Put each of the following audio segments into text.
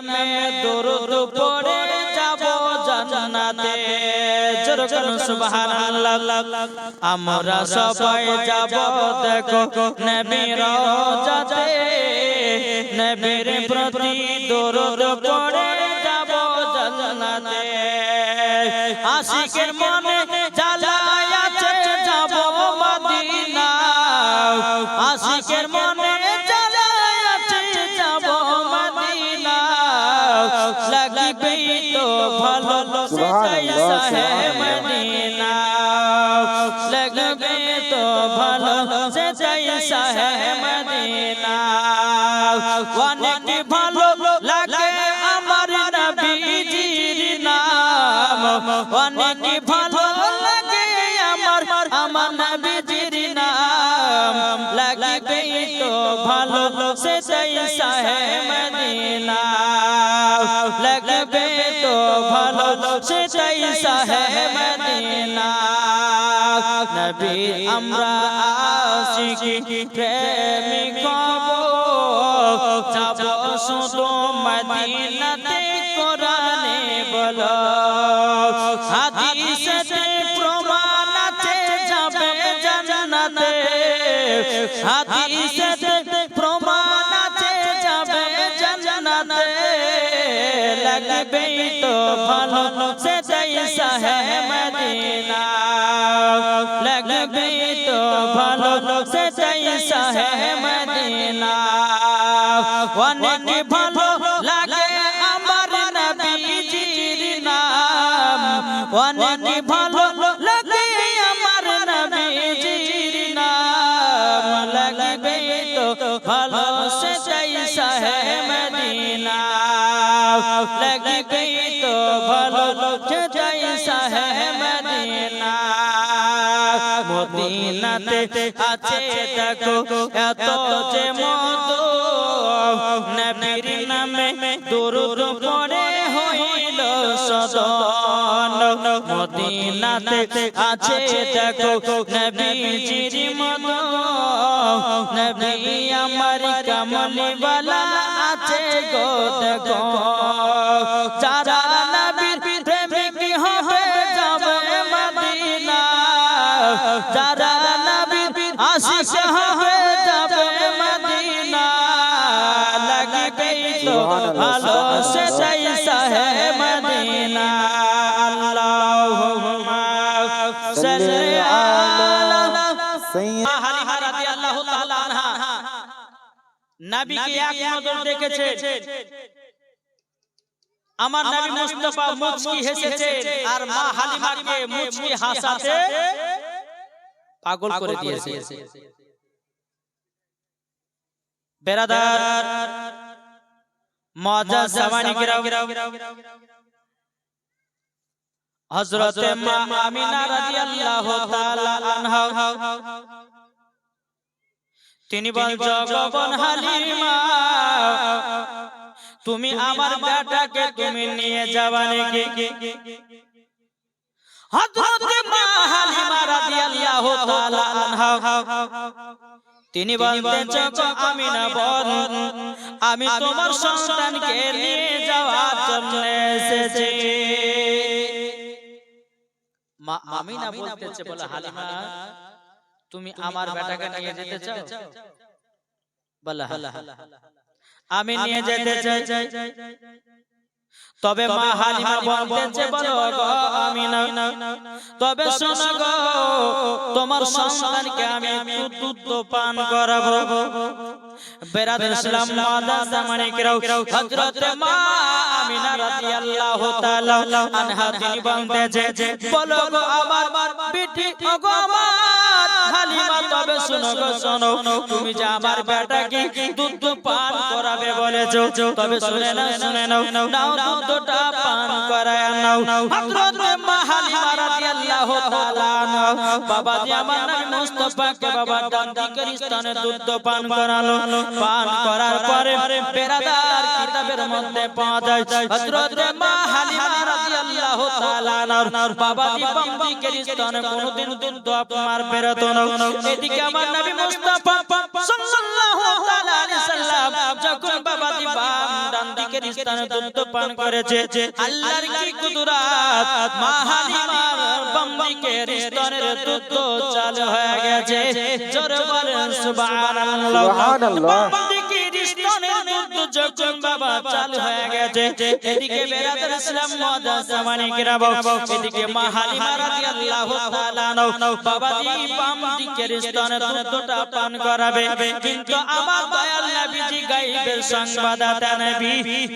নামে দরুদ পড়ে যাব জান্নাতে জোরে করুন সুবহানাল্লাহ আমরা সবাই যাব দেখো নবীর রওজাতে নবীর প্রতি দরুদ পড়ে যাব জান্নাতে আশিকের মনে জ্বালায় আছে যাব মদিনা আশিকের মনে জ্বালায় আছে যাব মদিনা লাগবে তো ভালো সেটাই সাহে মদিনা লাগবে তো ভালো সেটাই সাহে মদিনা অনেক ভালো লাগে আমার নবীজির নাম অনেক ভালো লাগে আমার নবীজির নাম লাগবে তো ভালো সেটাই সাহে মদিনা লাগবে তো ভালো সেটাই সাহে মদিনা নবী আমরা আশিকি প্রেমিক হব যাব শুধু মদিনাতে কোরআনে বলো হাদিসে প্রমাণ আছে যাবে জান্নাতে হাদিসে প্রমাণ আছে যাবে জান্নাতে লাগবে তো ভালো সেটাই সাহে মদিনা লাগবে তো ভালো সেটাই সাহে মদিনা অনেক ভালো লাগে আমার নবীজির নাম অনেক ভালো লাগে আমার নবীজির নাম লাগবে তো ভালো সেটাই সাহে মদিনা লাগবে তো ভালো সেটাই সাহে মদিনা মদিনাতে আছে দেখো এত যে মধু নবীর নামে দরুদ পড়ে হইল সদন মদিনাতে আছে দেখো নবীজির মধু নবী আমার কামলিওয়ালা আছে গো দেখো যারা নবীর প্রেমিক হবে যাবে মদিনা যারা নবীর আশিক হবে যাবে মদিনা লাগবে তো ভালো সেটাই সাহে মদিনা আল্লাহুম্মা সাল্লি আলা সাইয়্যিদিনা হালিমা রাদিয়াল্লাহু তাআলা আনহা নবীকে এক নজর দেখেছে আমার নবী মুস্তাফা মুচকি হেসেছে আর মা হালিমাকে মুচকি হাসাতে পাগল করে দিয়েছে বেরাদার মুআজ্জাজ সামানিকেরাম হযরত মা আমিনা রাদিয়াল্লাহু তাআলা আনহা তিনি বলছেন গবন হালিমা তুমি আমার বেটাকে তুমি নিয়ে যাবা নাকি হযরত মা হালিমা রাদিয়াল্লাহু তাআলা আনহা তিনি বলতেছেন আমিনা বল আমি তোমার সন্তানকে নিয়ে যাওয়ার জন্য এসেছি মা আমিনা বলতেছে বলে হালিমা তুমি আমার বেটাকে নিয়ে যেতে চাও বলে আমি নিয়ে যেতে চাই তবে মা হালিমা বলতেছে বলো গো আমিনা তবে শোনো গো তোমার সন্তানকে আমি দুধ পান করাবো বেরাদার ইসলাম মাদার জামানিকেরাও হযরত মা আমিনা রাদিয়াল্লাহু তাআলা আনহা তিনি বলতেছে বলো গো আমার বিটি ওগো আমার হালিমা তবে শোনো গো শোনো তুমি যে আমার বেটাকে দুধ পান করাবে বলেছো তবে শুনে নাও নাও দুধটা পান করায় নাও হযরত মা হালিমা রাদিয়াল্লাহু তাআলা আনহা বাবা জি আমার নবী মুস্তাফাকে বাবা ডান দিকের স্থানে দুধ পান করালো পান করার পরে বেরাদার কিতাবের মধ্যে পাওয়া যায় হযরত মা হালিমা রাদিয়াল্লাহু তাআলা আনহার বাবা জি বাম দিকের স্থানে কোনদিন দুধ আপনার বেরোতো না এদিকে আমার নবী মুস্তাফা সাল্লাল্লাহু তাআলা আলাইহি সাল্লাম যখন বাবাজি বাম ডান দিকের স্থানে দুধ পান করেছে আল্লাহর কি কুদরত মা হালিমার বাম দিকের স্তনের দুধ চালু হয়ে গেছে জোরে বলেন সুবহানাল্লাহ সুবহানাল্লাহ বাম দিকের স্তনের দুধ যখন বাবা চালু হয়ে গেছে এদিকে বেরাদার ইসলাম মুআজ্জাজ মানিকেরা এদিকে মা হালিমা রাদিয়াল্লাহু তাআলা বাবাজি বাম দিকের স্তনের দুধটা পান করাবে কিন্তু আমার দয়াল নবীজি গায়বের সংবাদদাতা নবী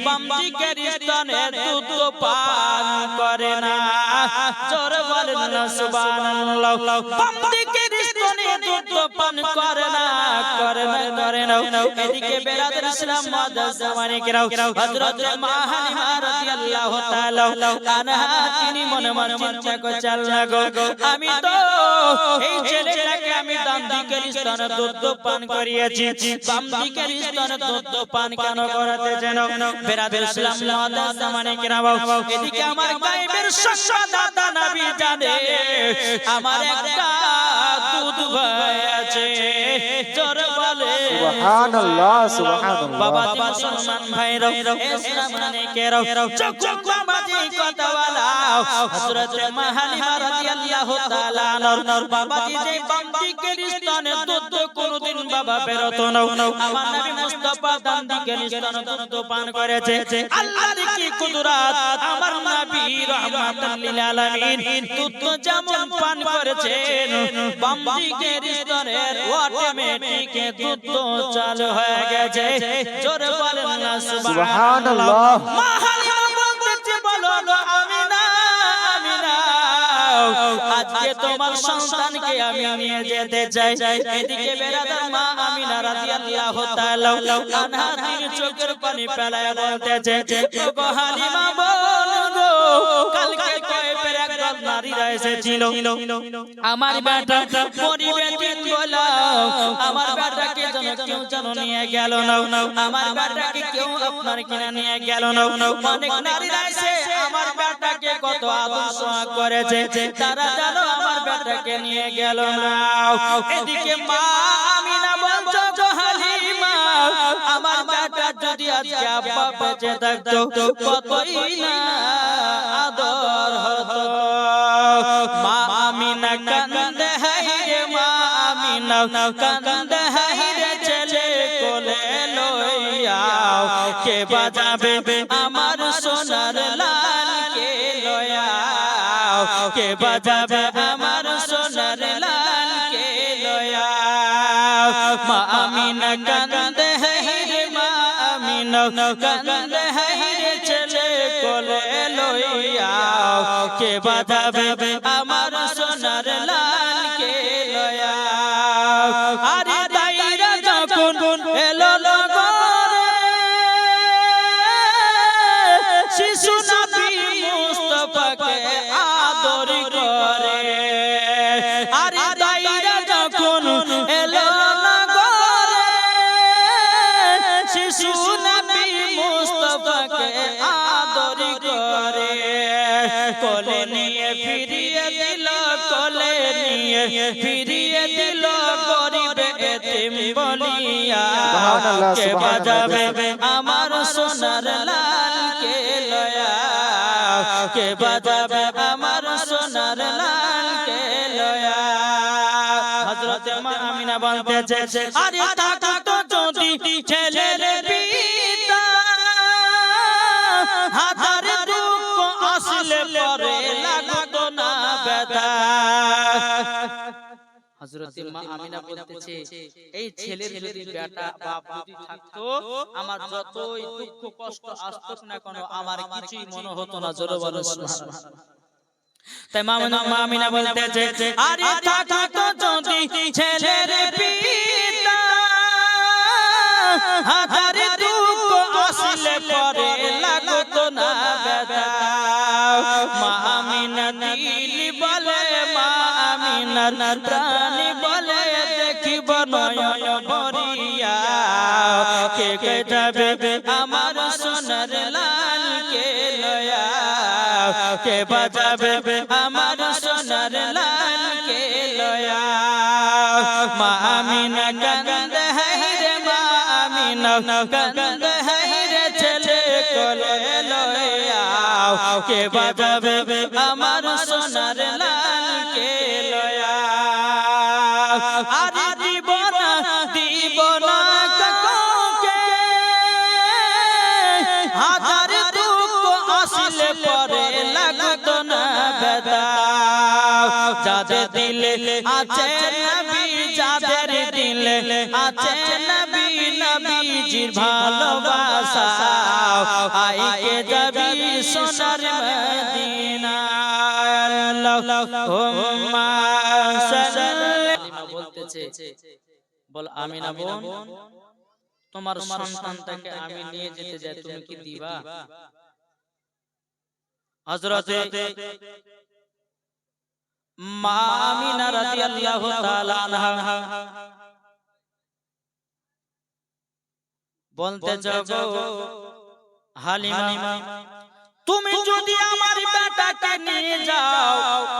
বাম দিকের স্তনের দুধ পান করে না জোরে বলেন না সুবহানাল্লাহ বাম দিকের স্তনের দুধ পান করে না এদিকে বেরাদার ইসলাম মুআজ্জাজ মানিকেরা হযরত মা হালিমা রাদিয়াল্লাহু তাআলা আনহা তিনি মনে মনে চিন্তা করছেন লাগো আমি তো এই ছেলেটাকে আমি ডান দিকের স্তনে দুধ পান করিয়েছি বাম দিকের স্তনে দুধ পান কেন করাতে যেন বেরাদার ইসলাম মুআজ্জাজ মানিকেরা এদিকে আমার গায়বের সংবাদদাতা নবী জানে আমার একটা দুধ ভাই আছে জোরে বলে সুবহানাল্লাহ সুবহানাল্লাহ বাবা মুসলমান ভাইরা ইসলাম মানিকেরা যখন বাবাজি কথা বলা হযরত মা হালিমা রাদিয়াল্লাহু তাআলা আনহার বাবাজি যে বাম দিকের স্তনে দুধ কোনদিন বাবা বেরোত না আমার নবী মুস্তাফা ডান দিকের স্তনে দুধ পান করেছে আল্লাহর কি কুদরত আমার নবী রাহমাতুল লিল আলামিন দুধ যেমন পান করেছেন বাম দিকের স্তনের অটোমেটিক দুধ চালু হয়ে গেছে জোরে বলেন না সুবহানাল্লাহ মা হালিমা বলতে বলো আমিনা আমিনা আজকে তোমার সন্তানকে আমি নিয়ে যেতে চাই এদিকে বেরাদার মা আমিনা রাদিয়াল্লাহু তাআলা আনহা তিনি চোখের পানি ফেলায় বলতেছে ওগো হালিমা বলো কালকে কয়েকবার একদল নারীরা এসেছিল আমার বেটা পরিবেদিন বলো আমার বেটাকে যেন কেউ যেন নিয়ে গেল না আমার বেটাকে কেউ আপনার কিনা নিয়ে গেল না অনেক নারীরা এসে আমার বেটাকে কত আদর সোহাগ করেছে তারা যেন আমার বেটাকে নিয়ে গেল না এদিকে মা আমিনা বলছো গো হালিমা আমার বেটা যদি আজকে আব্বা বেঁচে থাকতো কতই না আদর হতো মা আমিনা কান্দে হায়রে মা আমিনা কান্দে হায়রে ছেলে কোলে লইয়াও কে বাজাবে আমার সোনার লাল কে লইয়াও কে বাজাবে আমার সোনার লাল কে লইয়াও মা আমিনা কান্দে হায়রে মা আমিনা কান্দে হায়রে ছেলে কোলে লইয়াও কে বাজাবে আমার সোনার লাল কে লইয়াও আরে দাইরা যখন এলো লগরে শিশু নবী মুস্তাফাকে আদর করে আরে দাইরা যখন এলো লগরে শিশু নবী মুস্তাফাকে আদর করে কোলে নিয়ে ফিরিয়ে দিল কোলে নিয়ে ফিরিয়ে দিল গরিব এতিম বলিয়া কে বাজাবে আমার সোনার লাল কে লয়া কে বাজাবে আমার সোনার লাল কে লয়া হযরত মা আমিনা বলতেছে আরে থাকতো যদি ছেলের পিতা হাজার দুঃখ আসলে পরে লাগতো না ব্যথা হযরত মা আমিনা বলতেছে এই ছেলের যদি বেটা বাপ যদি থাকতো আমার যতই দুঃখ কষ্ট আসতো না কেন আমার কিছুই মনে হতো না জোরে বলো সুবহানাল্লাহ তাই মা আমিনা বলতেছে আরে থাকতো যদি ছেলের পিতা হাজার দুঃখ আসলে পরে লাগতো না ব্যথা মা আমিনা দিল বলে মা আমিনার প্রাণ বলে দেখিব নয়ন ভরিয়া কে কে যাবে আমার সোনার লাল কে লয়া কে বাজাবে আমার সোনার লাল কে লয়া মা আমিনা কান্দে রে মা আমিনা কান্দে রে ছেলে কোলে লয়া কে বাজাবে আমার সোনার লাল কে লয়া আরে দিব না কাকে হাজার দুঃখ আসলে পরে লাগতো না বেদা যাদের দিলে আছে নবী যাদের দিলে আছে নবী নবীজির ভালোবাসা আইকে যাবি সোনার মদিনা আল্লাহুম্মা সাল্লি বলতেছে বল আমিনা বোন তোমার সন্তানটাকে আমি নিয়ে যেতে যাই তুমি কি দিবা হযরতে মা আমিনা রাদিয়াল্লাহু তাআলা আনহা বলতে যাবো হালিমা তুমি যদি আমার বেটাকে নিয়ে যাও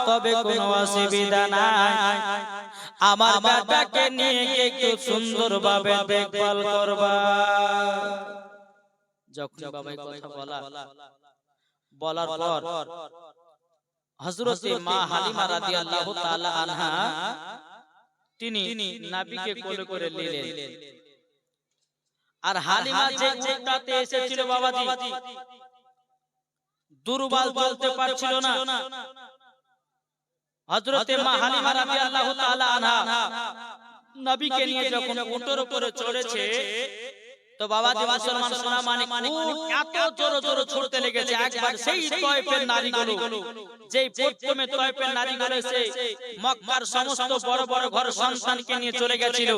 তবে কোনো অসুবিধা নাই আমার বেটাকে নিয়ে একটু সুন্দরভাবে দেখভাল করবা যখন বাবাই কথা বলার পর হযরতে মা হালিমা রাদিয়াল্লাহু তাআলা আনহা তিনি নবীকে কোলে করে নিলেন আর হালিমা যে উটটাতে এসেছিল বাবাজি দুর্বল চলতে পারছিল না হযরতে মা হালিমা রাদিয়াল্লাহু তাআলা আনহা নবীকে নিয়ে যখন উটের উপরে চড়েছে তো বাবাজি মুসলমান সোনা মানে এত জোরে জোরে ছুটতে লেগেছে একবার সেই তয়েফের নারীগুলো যেই প্রথমে তয়েফের নারীগুলো এসে মক্কার সমস্ত বড় বড় ঘর সন্তানকে নিয়ে চলে গেছিল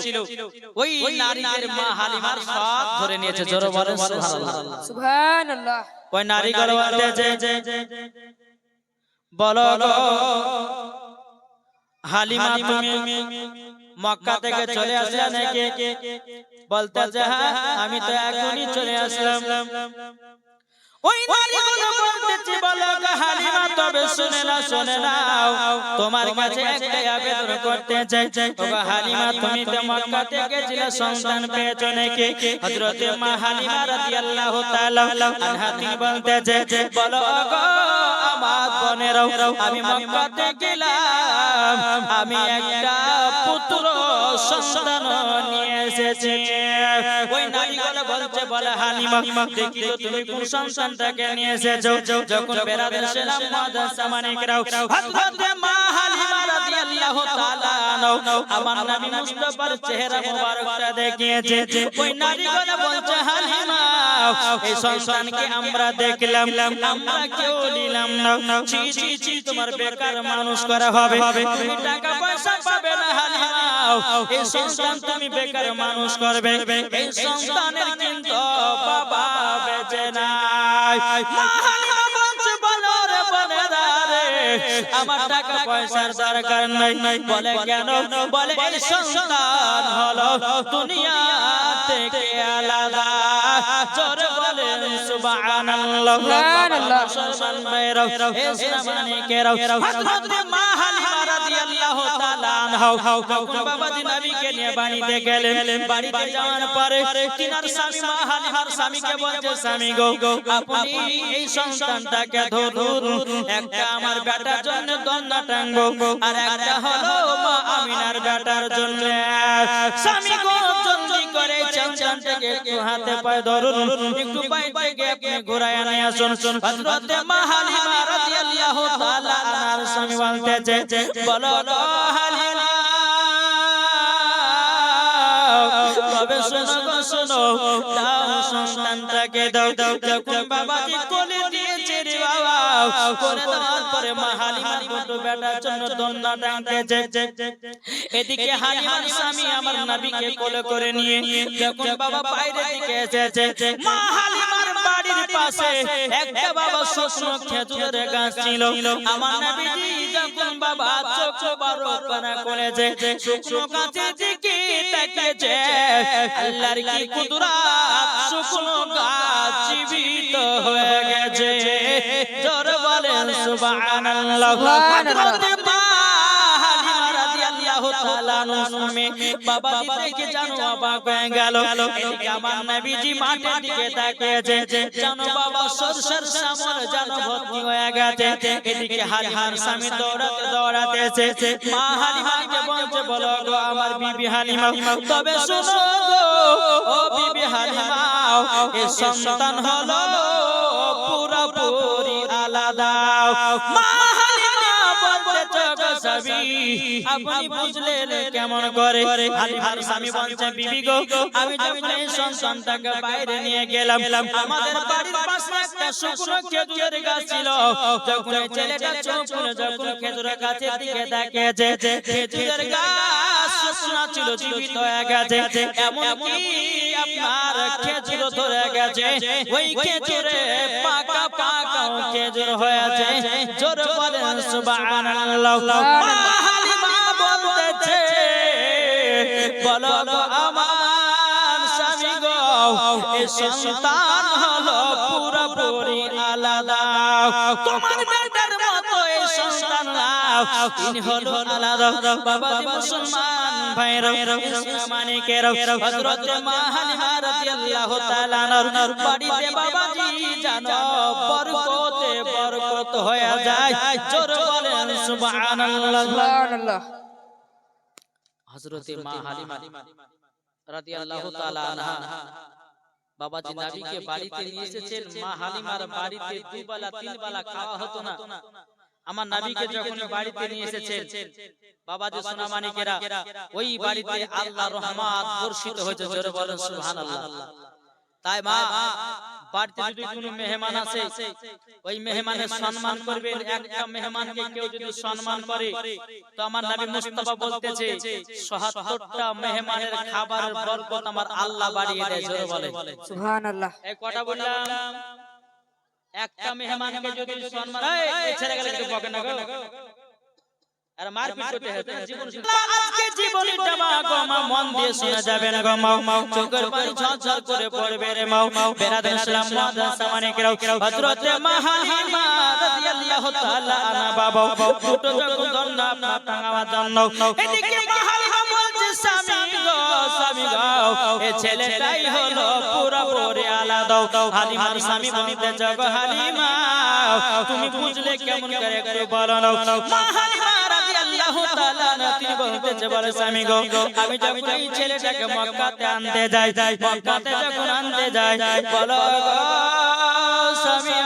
ওই নারীদের মা হালিমার সব ধরে নিয়েছে জোরে বলেন সুবহানাল্লাহ সুবহানাল্লাহ ওই নারীগুলো বলতেছে বলো গো হালিমা তুমি মক্কা থেকে চলে আসলে নাকি বলতেছে হ্যাঁ আমি তো এখনই চলে আসলাম ওই নারীগুলো বলতেছে বলো গো হালিমা তবে শুনে নাও তোমার কাছে একটা আবেদন করতে চাই ও গো হালিমা তুমি তো মক্কা থেকে ছিলে সন্তান পেয়েছো নাকি হযরতে মা হালিমা রাদিয়াল্লাহু তাআলা আনহা তিনি বলতেছে বলো গো আমার বোনেরাও আমি মক্কাতে গেলাম আমি একটা পুত্র সন্তান নিয়ে এসেছি ওই নারীগুলো বলছে বলে হালিমা দেখি তো তুমি কোন সন্তানটাকে নিয়ে এসেছো যখন বেরাদের সেলাম মাদ্রাসা মানিকরাও হযরতে মা হালিমা রাদিয়াল্লাহু তাআলা আনহা আমার নবী মুস্তাফার চেহারা মোবারকটা দেখিয়েছে ওই নারীগুলো বলছে হালিমা এই সন্তানকে আমরা দেখলাম আমরা কেউ নিলাম না ছি ছি ছি তোমার বেকার মানুষ করা হবে তুমি টাকা পয়সা পাবে না হালিমা এই সন্তান তুমি বেকার মানুষ করবে এই সন্তানের কিন্তু বাবা বেঁচে নাই মা হালিমা বলছে বলো রে বোনেরা রে আমার টাকা পয়সার দরকার নাই বলে কেন বলে এই সন্তান হলো দুনিয়া থেকে আলাদা জোরে বলেন সুবহানাল্লাহ মুসলমান ভাইরা ইসলামানিকেরাও হযরতে মা হালিমা রাদিয়াল্লাহু তাআলা আনহা যখন বাবাজি নবীকে নিয়ে বাড়িতে গেলেন বাড়িতে যাওয়ার পরে তিনার স্বামী মা হালিমার স্বামীকে বলছে স্বামী গো আপনি এই সন্তানটাকে ধরুন একটা আমার বেটার জন্য দন্না টাঙবো আর একটা হলো মা আমিনার বেটার জন্য স্বামী গো জলদি করে সন্তানটাকে একটু হাতে পায়ে ধরুন একটু বাইরে গিয়ে আপনি ঘোরায় নিয়ে আসুন হযরতে মা হালিমা রাদিয়াল্লাহু তাআলা আনহার স্বামী বলতেছে বলো গো হালিমা তবে শোনো দাও সন্তানটাকে দাও যখন বাবাজি কোলে দিয়েছে রে বাবা কোলে দেওয়ার পরে মা হালিমার ছোট বেটার জন্য দন্না টানতেছে এদিকে হালিমার স্বামী আমার নবীকে কোলে করে নিয়ে যখন বাবা বাইরে দিকে এসেছে মা হালিমার বাড়ির পাশে একটা বাবা শুকনো খেজুরের গাছ ছিল আমার নবীজি যখন বাবা চোখ বড় করে করেছে শুকনো গাছের দিকে তাকিয়েছে আল্লাহর কি কুদরত শুকনো গাছ জীবিত হয়ে গেছে জোরে বলেন সুবহানাল্লাহ হযরতে মা হালিমা তাআলা আনহু বাবা দিকে জানো অবাক হয়ে গেল এদিকে আমার নবীজি মাঠের দিকে তাকিয়েছে জানো বাবা সরসর সামর জানো ভর্তি হয়ে গেছে এদিকে হালিমার স্বামী দৌড়াতে দৌড়াতে এসে মা হালিমাকে বলছে বলো গো আমার বিবি হালিমা তবে শোনো গো ও বিবি হালিমা এই সন্তান হলো পুরোপুরি আলাদা মা হালিমা বলতে গো সবই আপনি বুঝলেন কেমন করে হালিমার স্বামী বলছে বিবি গো আমি যখন এই সন্তানটাকে বাইরে নিয়ে গেলাম আমাদের বাড়ির পাশে একটা শুকনো খেজুরের গাছ ছিল যখন এই ছেলেটা চোখ খুলে যখন খেজুরের গাছের দিকে তাকিয়েছে খেজুরের গাছ শুকনো ছিল জীবিত হয়ে গেছে এমনকি আপনার খেজুর ধরে গেছে ওই খেজুরে পাকা পাকা খেজুর হয়েছে জোরে বলেন সুবহানাল্লাহ হালিমা বলতেছে বলো গো আমার স্বামী গো এই সন্তান হলো পুরোপুরি আলাদা তোমার বেটার মতো এই সন্তান তিনি হলো আলাদা বাবা মুসলমান ভাইরা ইসলামানিকেরা হযরত মা হালিমা রাদিয়াল্লাহু তাআলা আনহার বাড়িতে বাবাজি জানো বরকতে বরকত হয়ে যায় জোরে বলেন সুবহানাল্লাহ সুবহানাল্লাহ। হযরত মা হালিমা রাদিয়াল্লাহু তাআলা আনহা বাবাজি নবীকে বাড়িতে নিয়ে এসেছেন মা হালিমার বাড়িতে দুবেলা তিনবেলা খাওয়া হতো না আমার নবীকে যখন বাড়িতে নিয়ে এসেছেন বাবাজি সোনামানিকেরা ওই বাড়িতে আল্লাহর রহমত বর্ষিত হয়েছে জোরে বলেন সুবহানাল্লাহ তাই মা বাড়িতে যদি কোনো মেহমান আসে ওই মেহমানের সম্মান করবেন একটা মেহমানকে কেউ যদি সম্মান করে তো আমার নবী মুস্তাফা বলতেছে ৭৭টা মেহমানের খাবারের বরকত আমার আল্লাহ বাড়িয়ে দেয় জোরে বলেন সুবহানাল্লাহ। এই কথা বললাম একটা মেহমানকে যদি সম্মান এই ছেড়ে গেলে একটু বকেন না গো আর মারপিট করতে হয় জীবন আজকে জীবনটা মা গো মা মন দিয়ে শোনা যাবে না গো মা চোখের পানি ঝরঝর করে পড়বে রে মা বেরাদার ইসলাম মুআদ্দাস সামানিকেরাও হযরত মা হালিমা রাদিয়াল্লাহু তাআলা আনহা বাবা দুটো যখন দণ্ড আপনার টাঙাবার জন্য এদিকে মা হালিমা বলছে স্বামী গো এই ছেলেটাই হলো পুরোপুরি আলাদা হালিমার স্বামী বলতে জগো হালিমা তুমি বুঝলে কেমন করে একটু বলো না মা হালিমা রাদিয়াল্লাহু তাআলা তিনি বলতেছে বলে স্বামী গো আমি যখন এই ছেলেটাকে মক্কাতে আনতে যাই মক্কাতে যখন আনতে যাই বলো গো স্বামী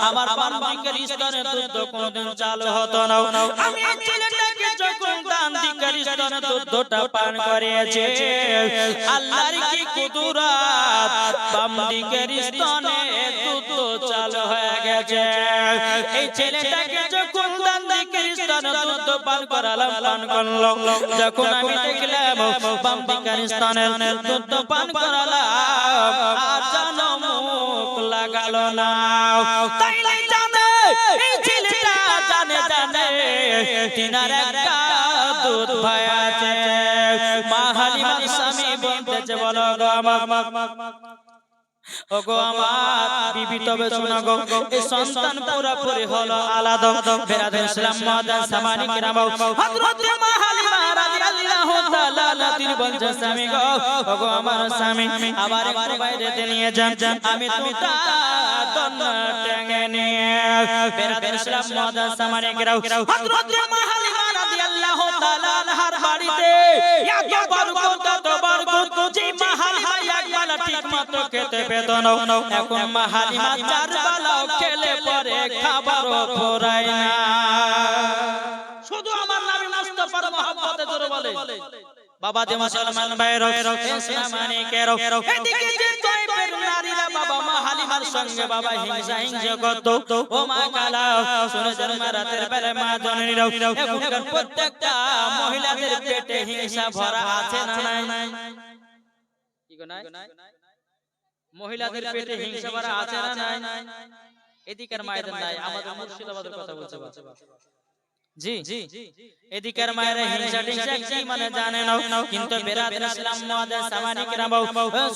আমার বান্দিকের স্তনে দুধ কোনদিন চালু হতো না আমি এই ছেলেটাকে যখন বান্দিকের স্তনে দুধটা পান করিয়েছি আল্লাহর কি কুদরত বান্দিকের স্তনে দুধ চালু হয়ে গেছে এই ছেলেটাকে যখন বান্দিকের স্তনে দুধ পান করালাম পান করলো যখন আমি দেখলাম বান্দিকের স্তনে দুধ পান করালাম আর জানো মুখ লাগালো না তাইলে জানে এই ছেলেটা জানে তিনার একটা দুধ ভাই আছে মা হালিমার স্বামী বলতেছে বলো গো আমার ওগো আমার বিবি তবে শোনো গো এই সন্তান পুরোপুরি হলো আলাদা বেরাদার ইসলাম মুআদ্দাস সামানিকেরাম হযরত মা হালিমা রাদিয়াল্লাহু তাআলা তিনি বলছেন স্বামী গো ওগো আমার স্বামী আবার একটু বাইরেতে নিয়ে যান আমি দুটা দণ্ড টেনে নিয়ে বেরাদার ইসলাম মুআদ্দাস সামানিকেরাম হযরত মা হালিমা রাদিয়াল্লাহু তাআলা আনহার বাড়িতে এত বরকত যে মা হালিমা একবেলা ঠিকমতো খেতে পেত না এখন মা হালিমা চার বেলাও খেলে পরে খাবারও ফুরায় না শুধু আমার নবী মুস্তাফার মহব্বতে জোরে বলে বাবা যে মুসলমান ভাইরা ইসলামানিকেরা এদিকে যে তয়বের নারীরা বাবা মা হালিমার সঙ্গে বাবা হিংসা করত ও মা কালা শুনে জন্ম রাতের বেলা মা জননীরা এখনকার প্রত্যেকটা মহিলাদের পেটে হিংসা ভরা আছে না নাই কি গো নাই মহিলাদের পেটে হিংসা ভরা আছে না নাই এদিকের মায়েদের নাই আমাদের মুর্শিদাবাদের কথা বলছে জি এদিকের মায়েরা হিংসা টিংসা কি মানে জানে না, কিন্তু বেরাদর ইসলাম মুআদ্দাস সামানিকেরা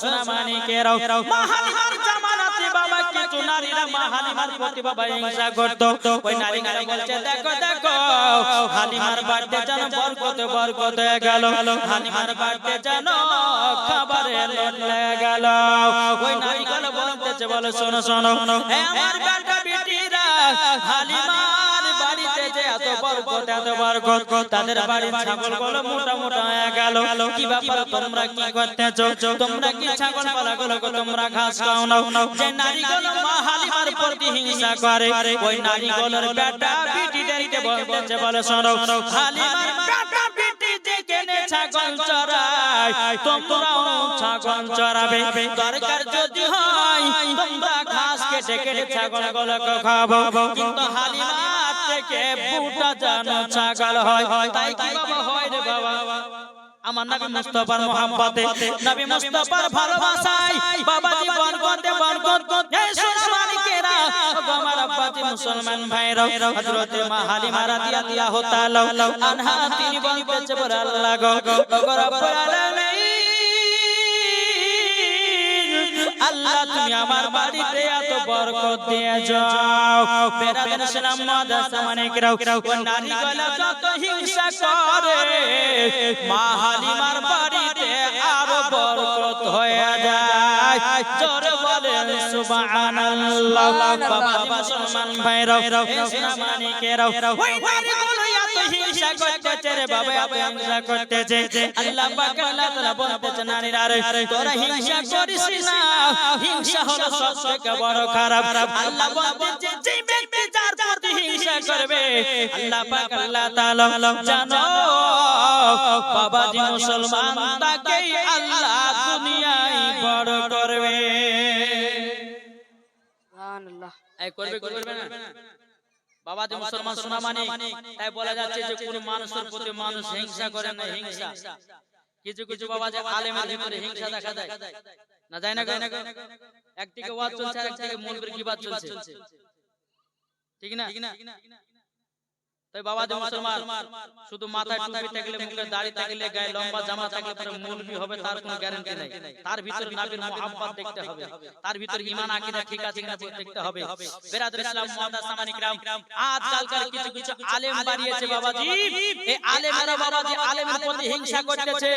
সোনা মানিকেরাও মা হালিমার জামানাতে বাবা কিছু নারীরা মা হালিমার প্রতি বাবা হিংসা করত। ওই নারীরা বলছে দেখো দেখো হালিমার বাড়িতে যেন বরকত বরকত হয়ে গেল, হালিমার বাড়িতে যেন খাবারে লোট লেগে গেল। ওই নারীগুলো বলতেছে বলে শোনো শোনো হে আমার বেটা বেটিরা, হালিমার বাড়িতে যে এত বরকত এত বরকত, তাদের বাড়ির ছাগলগুলো মোটা মোটা হয়ে গেল। কি ব্যাপার তোমরা কি করতেছো? তোমরা কি ছাগল পালাগুলো তোমরা ঘাস খাও না? যে নারীগুলো মা হালিমার প্রতি হিংসা করে, ওই নারীগুলোর বেটা বেটিদেরকে বলতেছে বলে শোনো হালিমার বেটা বেটি যেখানে ছাগল চড়ায় তোমরাও ছাগল চড়াবে। দরকার যদি হয় তোমরা ঘাস কেটে কেটে ছাগলগুলোকে খাওয়াবো, কিন্তু হালিমার থেকে বুটা জানো ছাগল হয়। তাই কি বাবা হয় রে বাবা? আমার নবী মুস্তাফার মহব্বতে, নবী মুস্তাফার ভালোবাসায় বাবাজি বরকতে বরকত এই সোনা মানিকেরা আমার আব্বাজি মুসলমান ভাইরা হযরত মা হালিমা রাদিয়াল্লাহু তাআলা আনহা তিনি বলতেছে বলে আল্লাহ গো রব্বুল আলামিন, আল্লাহ তুমি আমার বাড়িতে এত বরকত দিয়ে যাও। বেরাদর ইসলাম মুআদ্দাস সামানিকেরা ও নারীগুলো যত হিংসা করে মা হালিমার বাড়িতে আরো বরকত হয়ে যায়। জোরে বলেন সুবহানাল্লাহ। বাবা মুসলমান ভাইরা ইসলাম মানিকেরা ওই নারীগুলো এত হিংসা করতেছে রে বাবা, এত হিংসা করতেছে। আল্লাহ পাক আল্লাহ তাআলা বলতেছে নারীরা রে তোরা হিংসা করিস না, হিংসা হলো সবথেকে বড় খারাপ। আল্লাহ বলতেছে যে ব্যক্তি যার প্রতি হিংসা করবে আল্লাহ পাক আল্লাহ তাআলা জানো বাবাজি মুসলমান তাকে আল্লাহ দুনিয়ায় বড় করবে। সুবহানাল্লাহ। এই করবে করবে না বাবাজি মুসলমান সোনা মানিক, তাই বলা যাচ্ছে যে কোন মানুষের প্রতি মানুষ হিংসা করে না। হিংসা কিছু কিছু বাবাজি আলেমের ভিতরে হিংসা দেখা যায় না, যায় না? একদিকে ওয়াজ চলছে আর একদিকে মৌলবীর গীবাত চলছে, ঠিক না? তাই বাবাজি মুসলমান শুধু মাথায় টুপি থাকলে, মুখে দাড়ি থাকলে, গায়ে লম্বা জামা থাকলে পরে মৌলবী হবে তার কোনো গ্যারান্টি নাই। তার ভিতরে নবীর মুহাব্বত দেখতে হবে, তার ভিতরে ঈমান আকীদা ঠিক আছে কিনা দেখতে হবে। বেরাদর ইসলাম মুআদ্দাস সামানিকরাম আজকালকার কিছু কিছু আলেম বাড়িয়েছে বাবাজি, এই আলেমেরা বাবাজি আলেমের প্রতি হিংসা করতেছে।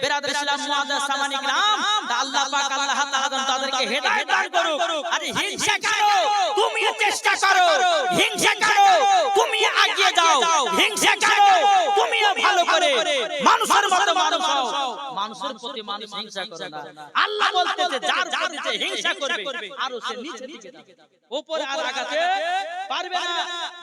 বেরাদর ইসলাম মুআদ্দাস সামানিকরাম আল্লাহ পাক আল্লাহ তাআলা তাদেরকে হেদায়েত দান করুক। আরে হিংসা করো তুমি, চেষ্টা করো হিংসা করো তুমি, আগিয়ে যাও হিংসা করো তুমি, ভালো করে মানুষের মতো মানুষ হও, মানুষের প্রতি মানুষ হিংসা করে না। আল্লাহ বলতেছে যার প্রতি হিংসা করবে আর সে নিচে দিকে যাবে, উপরে আর আগাতে পারবে না।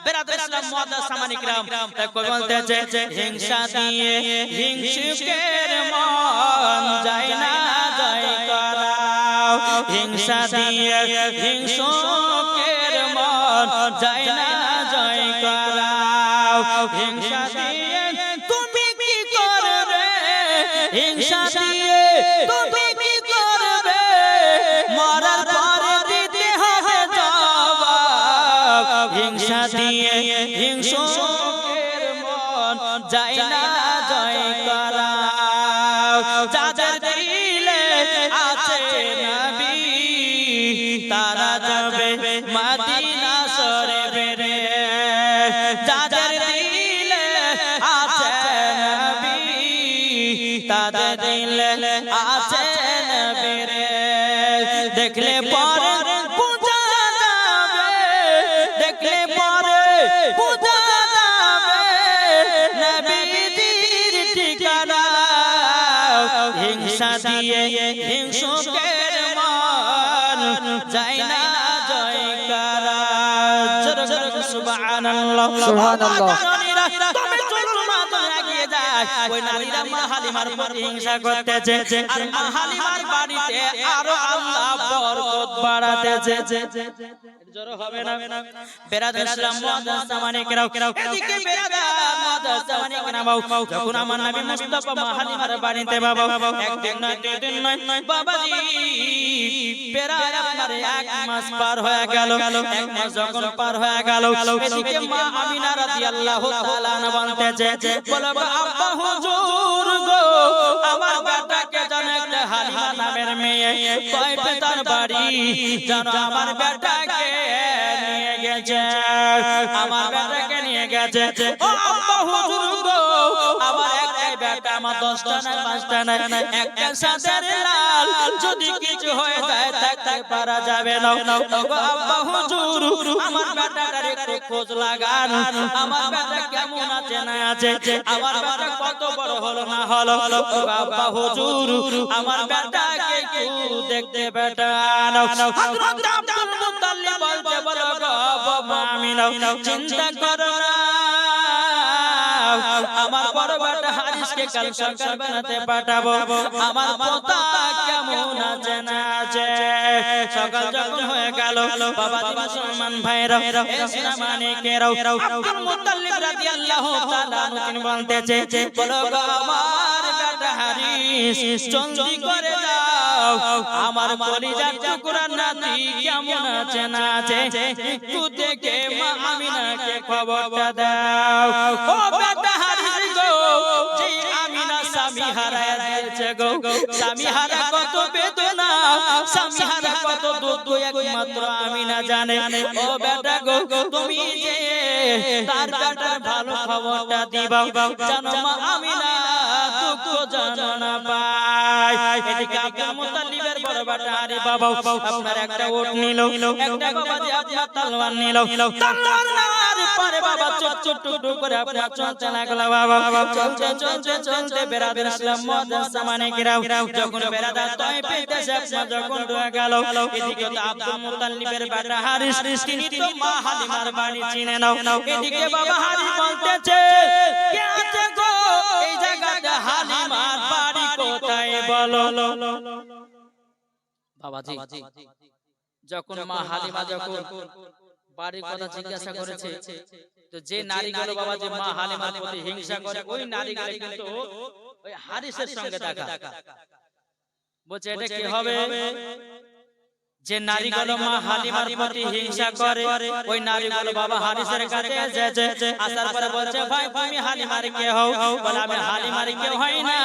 বেরাদর ইসলাম মুআদ্দাস সামানিকরাম তাই বলতেছে হিংসা দিয়ে হিংসুকের মন যায় না জয় করাও, হিংসা দিয়ে হিংসুকের মন যায় না জয় করাও, হিংসা দিয়ে তুমি কি করবে, হিংসা দিয়ে তুমি কি করবে, মরার পরে দিতে হবে জবাব, হিংসা দিয়ে হিংসুকের মন যায় না জয় করাও। যাদের দিলে আছে নবী তারা যাবে মদিনা শরীফে রে, যাদের দিলে আছে নবী তাদের দিলে আছে নবী রে। দেখলে পরে পূজা যাবে, দেখলে পরে পূজা যাবে নবীজির ঠিকানা, হিংসা দিয়ে হিংসুকের মন যায় না জয় করা। সুবহানাল্লাহ সুবহানাল্লাহ। তুমি চলো না, তুমি এগিয়ে যাও। ওই নারীরা মা হালিমার প্রতি হিংসা করতেছে আর মা হালিমার বাড়িতে আরো আল্লাহ বরকত বাড়াতেছে জোরে হবে না বেরাদার ইসলাম মুআজ্জাজ সামানিকরাও এদিকে বেরাদার মুআজ্জাজ সামানিকরাও যখন আমার নবী মুস্তাফা মা হালিমার বাড়িতে বাবা একদিন নয় দুই দিন নয় বাবাজি প্রায় আপনার এক মাস পার হয়ে গেল এক মাস যখন পার হয়ে গেল এদিকে মা আমিনা রাদিয়াল্লাহু তাআলা বলতেছে বলে আব্বা হুজুর গো আমার বেটাকে জানো একটা হালিমা নামের মেয়ে কয়পে তার বাড়ি জানো আমার বেটাকে নিয়ে গেছে আমার বেটাকে নিয়ে গেছে ও আব্বা হুজুর গো আমার একটাই বেটা আমার 10টা না 5টা না একটা সাদের লাল যদি কিছু হয়ে যায় থাকতে পারা যাবে না গো আব্বা হুজুর আমার বেটাটার একটু খোঁজ লাগান আমার বেটা কেমন আছে না আছে আমার বেটা কত বড় হলো না হলো গো আব্বা হুজুর আমার বেটাকে একটু দেখতে পাঠান হযরত আব্দুল মুত্তালিব বলতে বলো গো বাবা আমিনা চিন্তা করো না আমার বড় বেটা হারিসকে কাল সরকার বানাতে পাঠাবো আমার পোতা কেমন আছে না আছে সকাল যখন হয়ে গেল বাবাজি মুসলমান ভাইরা ইসলাম মানিকেরাও আব্দুল মুত্তালিব রাদিয়াল্লাহু তাআলা তিনি বলতেছে বলো গো আমার বেটা হারিস জলদি করে দাও আমার কলিজার টুকরা নাতি কেমন আছে না আছে একটু দেখে মা আমিনাকে খবরটা দাও ও বেটা হারিস গো যে আমিনা স্বামী হারায় দিয়েছে গো স্বামী হারা কত বেদনা স্বামী হারা কত দুঃখ একমাত্র আমিনা জানে ও বেটা গো তুমি যে তার বেটার ভালো খবরটা দিবা জানো মা আমিনা দুঃখ জানো না পায় এদিকে আব্দুল মুত্তালিবের বড় বেটা আরে বাবা আপনার একটা ওট নিল একটা বাবাজি আপনার তলোয়ার নিল তলোয়ার নেওয়ার পরে বাবা ছোট ছোট টুকরো করে আপনার চলতে লাগলো বাবা চলতে চলতে চলতে বেরাদার ইসলাম মুআজ্জাজ সামানিকরাও যখন বেরাদার তায়েফে দেশে আপনার যখন ঢুকে গেল এদিকে তো আব্দুল মুত্তালিবের বেটা হারিস তিনি তো মা হালিমার বাড়ি চিনে নাও এদিকে বাবা হারিস বলতেছে কে আছে গো এই জায়গাতে হালিমার বাড়ি কোথায় বলো বাবাজি যখন মা হালিমা যখন বাড়ির কথা জিজ্ঞাসা করেছে তো যে নারীগুলো বাবাজি মা হালিমার প্রতি হিংসা করে ওই নারীগুলো কিন্তু ওই হারিসের সঙ্গে দেখা বলছে এটা কি হবে যে নারীগুলো মা হালিমার প্রতি হিংসা করে ওই নারীগুলো বাবা হারিসের কাছে এসেছে আসার পরে বলছে ভাই তুমি হালিমার কে হও বলে আমি হালিমার কে হই না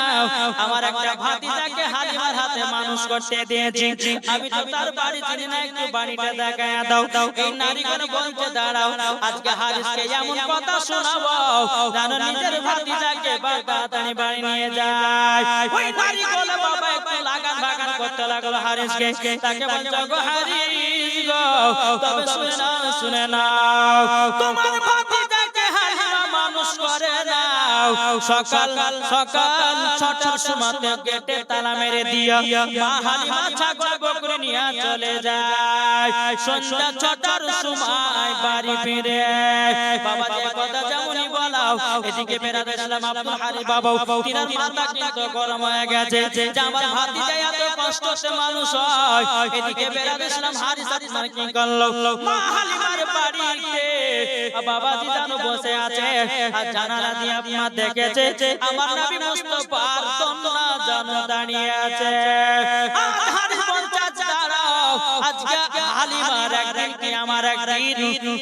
আমার একটা ভাতিজাকে হালিমার হাতে মানুষ করতে দিয়েছি আমি তো তার বাড়ি চিনি না একটু বাড়িটা দেখায় দাও এই নারীগুলো বলছে দাঁড়াও আজকে হারিসকে এমন কথা শোনাবো জানো নিজের ভাতিজাকে তাড়াতাড়ি বাড়ি নিয়ে যায় ওই নারীগুলো বাবা একটু লাগান ভাগান করতে লাগলো হারিসকে তাকে বলছে হারিস গো তবে শুনে নাও তোমার ভাতিজাকে হালিমা মানুষ করে নাও সকাল সকাল 6টার সময় গেটে তালা মেরে দিয়া মা হালিমা ছাগল বকরি নিয়ে চলে যায় সন্ধ্যা 6টার সময় বাড়ি ফিরে বাবা যে কথা যেমনই বলাও এদিকে বেরাদার ইসলাম আব্দুল হারি বাবা তিনার মাথা কিন্তু গরম হয়ে গেছে যে আমার ভাতিজা এত কষ্টে মানুষ হয় এদিকে বেরাদার ইসলাম হারিস আপনার কি করলো মা হালিমার বাড়িতে বাবাজি জানো বসে আছে আর জানালা দিয়ে আপনার দেখেছে আমার নবী মুস্তাফার কন্যা জানো দাঁড়িয়ে আছে আর হারিস বলছে দাঁড়াও আজকে হালিমার একদিন কি আমার একদিন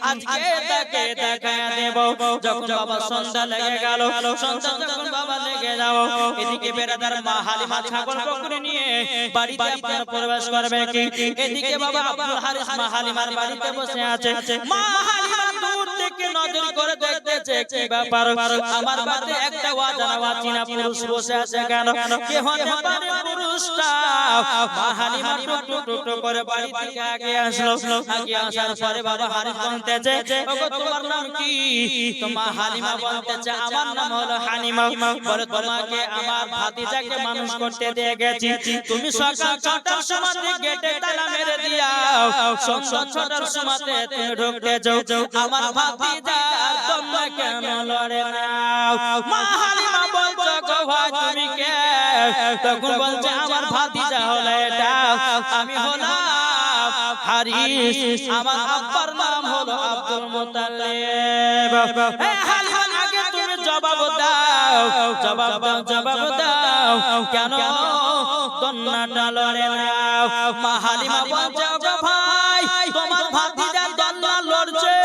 আজকে তাকে দেখায় দেব যখন বাবা সন্ধ্যা লেগে গেল সন্ধ্যা যখন বাবা লেগে যাও এদিকে বেরাদার মা হালিমা ছাগল বকরি নিয়ে বাড়িতে আপনার প্রবেশ করবে কি এদিকে বাবা আব্দুল হারিস মা হালিমার বাড়িতে বসে আছে মা হালিমা দূর থেকে নজর করে দেখতেছে কি ব্যাপার আমার বাড়িতে একটা অজানা অচেনা পুরুষ বসে আছে কেন কে হতে পারে পুরুষটা মা হালিমা টুক টুক টুক করে বাড়ি থেকে আগে আসলো আগে আসার পরে বাবা হারিস বলতেছে ওগো তোমার নাম কি তো মা হালিমা বলতেছে আমার নাম হলো হালিমা বলে তোমাকে আমার ভাতিজাকে মানুষ করতে দিয়ে গেছি তুমি সকাল 6টার সময় গেটে তালা মেরে দিয়াও সন্ধ্যা 6টার সময় তুমি ঢুকতে যাও আমার ভাতিজা তোমরা কেন লড়ে নাও মা হালিমা বলছে ভাই তুমি কে? তখন বলছে আমার ভাতিজা হলো এটা, আমি হলাম হারিস, আমার আব্বার নাম হলো আব্দুল মুত্তালিব। হে হালিমা আগে তুমি জবাব দাও, জবাব দাও, জবাব দাও, কেন দন্নাটা লড়ে না? মা হালিমা বলছে ওগো ভাই তোমার ভাতিজা দন্না লড়ছে,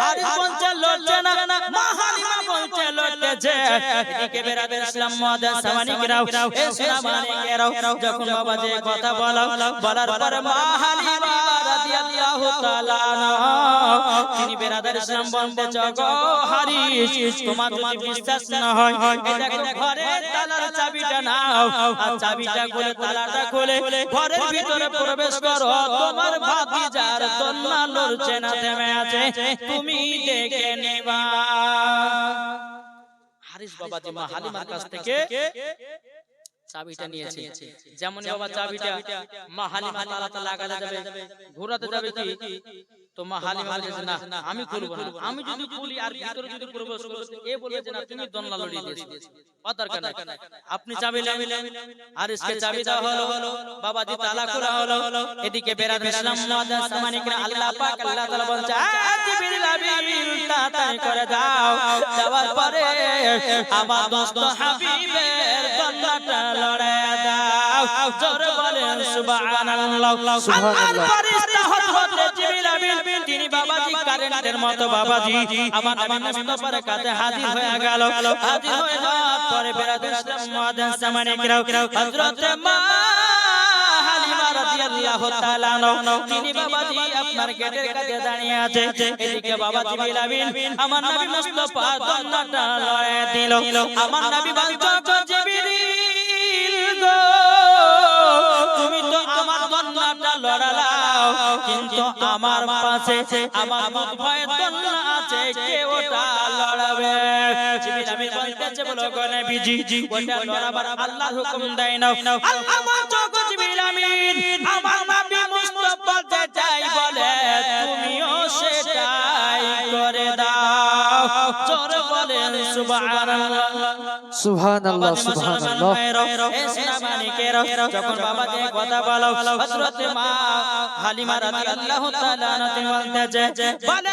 হারিস বলছে লড়ছে না, মা হালিমা বলছে লড়তেছে। এদিকে বেরাদের ইসলাম মুআদ্দাস সামানিকরাও, এ সামানিকেরাও যখন বাবাজি কথা বলার পরে মা হালিমা রাদিয়াল্লাহু তাআলা আনহা তিনি বেরাদের ইসলাম বলতে ওগো হারিস তোমার যদি বিশ্বাস না হয় এই দেখো ঘরের তালার চাবিটা নাও, আর চাবিটা খুলে তালাটা খুলে ঘরের ভিতরে প্রবেশ করো, তোমার ভাতিজার দন্না লড়ছে না, থেমে আছে, তুমি দেখে নিবা। হারিস বাবাজি মা হালিমার কাছ থেকে চাবিটা নিয়েছে। যেমন বাবা চাবিটা মা হালিমা তালাটা লাগাতে যাবে, ঘোরাতে যাবে কি, তো মা হালিমা বলেছে না আমি খুলবো না, আমি যদি খুলি আর ভিতরে যদি প্রবেশ করব এ বলবে যে না তুমি দন্না লড়িয়ে দিয়েছো, অতার কেন আপনি চাবি নেন। আর इसके চাবি দেওয়া হলো, বাবাজি তালা খোলা হলো। এদিকে বেরাদের ইসলাম মুআদ্দাস সামানিকরা আল্লাহ পাক আল্লাহ তাআলা বলছে জিবরিল আমিন তাড়াতাড়ি করে দাও, যাওয়ার পরে আমার দোস্ত হাবিবের দন্নাটা লড়ায় দাও, জোরে বলেন সুবহানাল্লাহ। আল্লাহর ফেরেশতা হযরত জিবরিল আমিন তিনি বাবাজি কারেন্টের মতো বাবাজি আমার নবী মুস্তাফার কাছে হাজির হয়ে গেল। হাজির হয়ে যাওয়ার পরে বেরাদের ইসলাম মুআদ্দাস সামানিকরা হযরত মা হালিমা রাদিয়াল্লাহু তাআলা আনহা তিনি বাবাজি আপনার গেটের কাছে দাঁড়িয়ে আছে। এদিকে বাবা জিবরিল আমিন আমার নবী মুস্তাফা দন্নাটা লড়ায় দিল। আমার নবী বলতো জিবরিল গো তুমি তো আমার দন্নাটা লড়ালাও, কিন্তু আমার পাশে আমার মত ভয়ে দন্না আছে, কে ওটা লড়াবে? জিবরিল আমিন বলতেছে বলো গো নবীজি ওটা লড়াবার আল্লাহর হুকুম দেয় না। আল্লাহ বলতো গো জিবরিল আমিন আমার নবী মুস্তাফা যেটাই বলে তুমিও সেটাই করে দাও, জোরে বলেন সুবহানাল্লাহ। সুবহানাল্লাহ, সুবহানাল্লাহ। যখন বাবাজি কথা বলো হযরত মা হালিমা রাদিয়াল্লাহু তাআলা আনহা বলতেছে বলে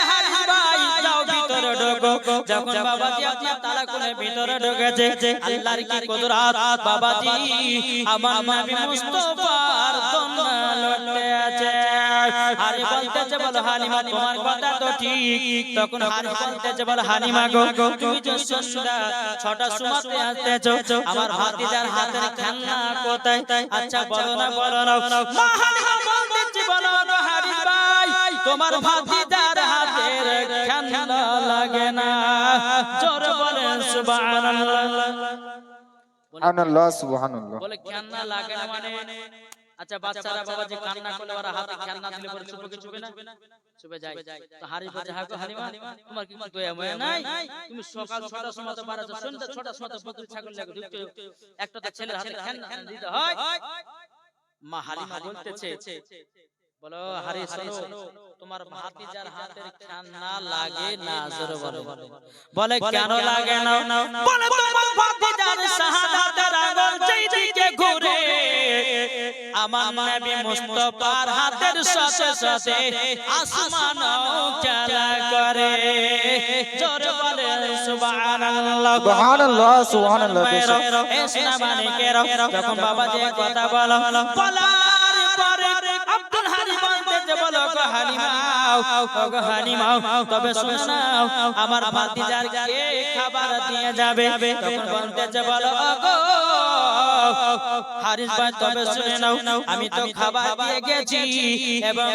হারিস ভাই যাও ভিতরে ঢোকো। যখন বাবাজি আপনার তালা খুলে ভিতরে ঢুকেছে, আল্লাহর কি কুদরত, বাবাজি আমার নবী মুস্তাফার দন্না লড়তে আছে। হারি বলতেছে বলো হালিমা তোমার কথা তো ঠিক। তখন হারি বলতেছে বলো হালিমা গো তুমি যে সন্ধ্যা 6টার সময়তে আসতেছো, আমার ভাতিজার হাতের খেলনা কোথায়? আচ্ছা বলো না, বলো না। মা হালিমা বলতেছে বলো গো হারিস ভাই তোমার ভাতিজার হাতের খেলনা লাগে না, জোরে বলেন সুবহানাল্লাহ। সুবহানাল্লাহ, সুবহানাল্লাহ। বলে খেলনা লাগে না মানে? আচ্ছা বাচ্চারা বাবাজি কান্না করলে ওরা হাতে খেলনা দিলে পরে চুপে কি চুপে না? চুপে যায়। তো হারিস বলছে হ্যাঁ গো হালিমা তোমার কি দয়া ময়া নাই? তুমি সকাল 6টার সময় তো বাড়াছো, সন্ধ্যা 6টার সময় তো বকরি ছাগল লাগে ঢুকতে, একটা তো ছেলের হাতে খেলনা দিতে হয়। মা হালিমা বলতেছে বলো হারিস শোনো তোমার ভাতিজার হাতের খেলনা লাগে না, জোরে বলো। বলে কেন লাগে না? বলে তোমার ভাতিজার শাহাদাতের আগুন যেদিকে ঘুরে আমার নবী মুস্তাফার হাতের সাথে সাথে আসমানও খেলা করে, জোরে বলেন সুবহানাল্লাহ। সুবহানাল্লাহ, সুবহানাল্লাহ। এ সোনামানিকেরা যখন বাবাজি কথা বলো বলার পরে আব্দুল হালিম বলতেছে বলো গো হালিমা গো হালিমা তবে শুনে নাও আমার ভাতিজার কে খাবার দিয়ে যাবে? তখন বলতেছে বলো গো হারিস ভাই তবে শুনে নাও আমি তো খাবার দিয়ে গেছি এবং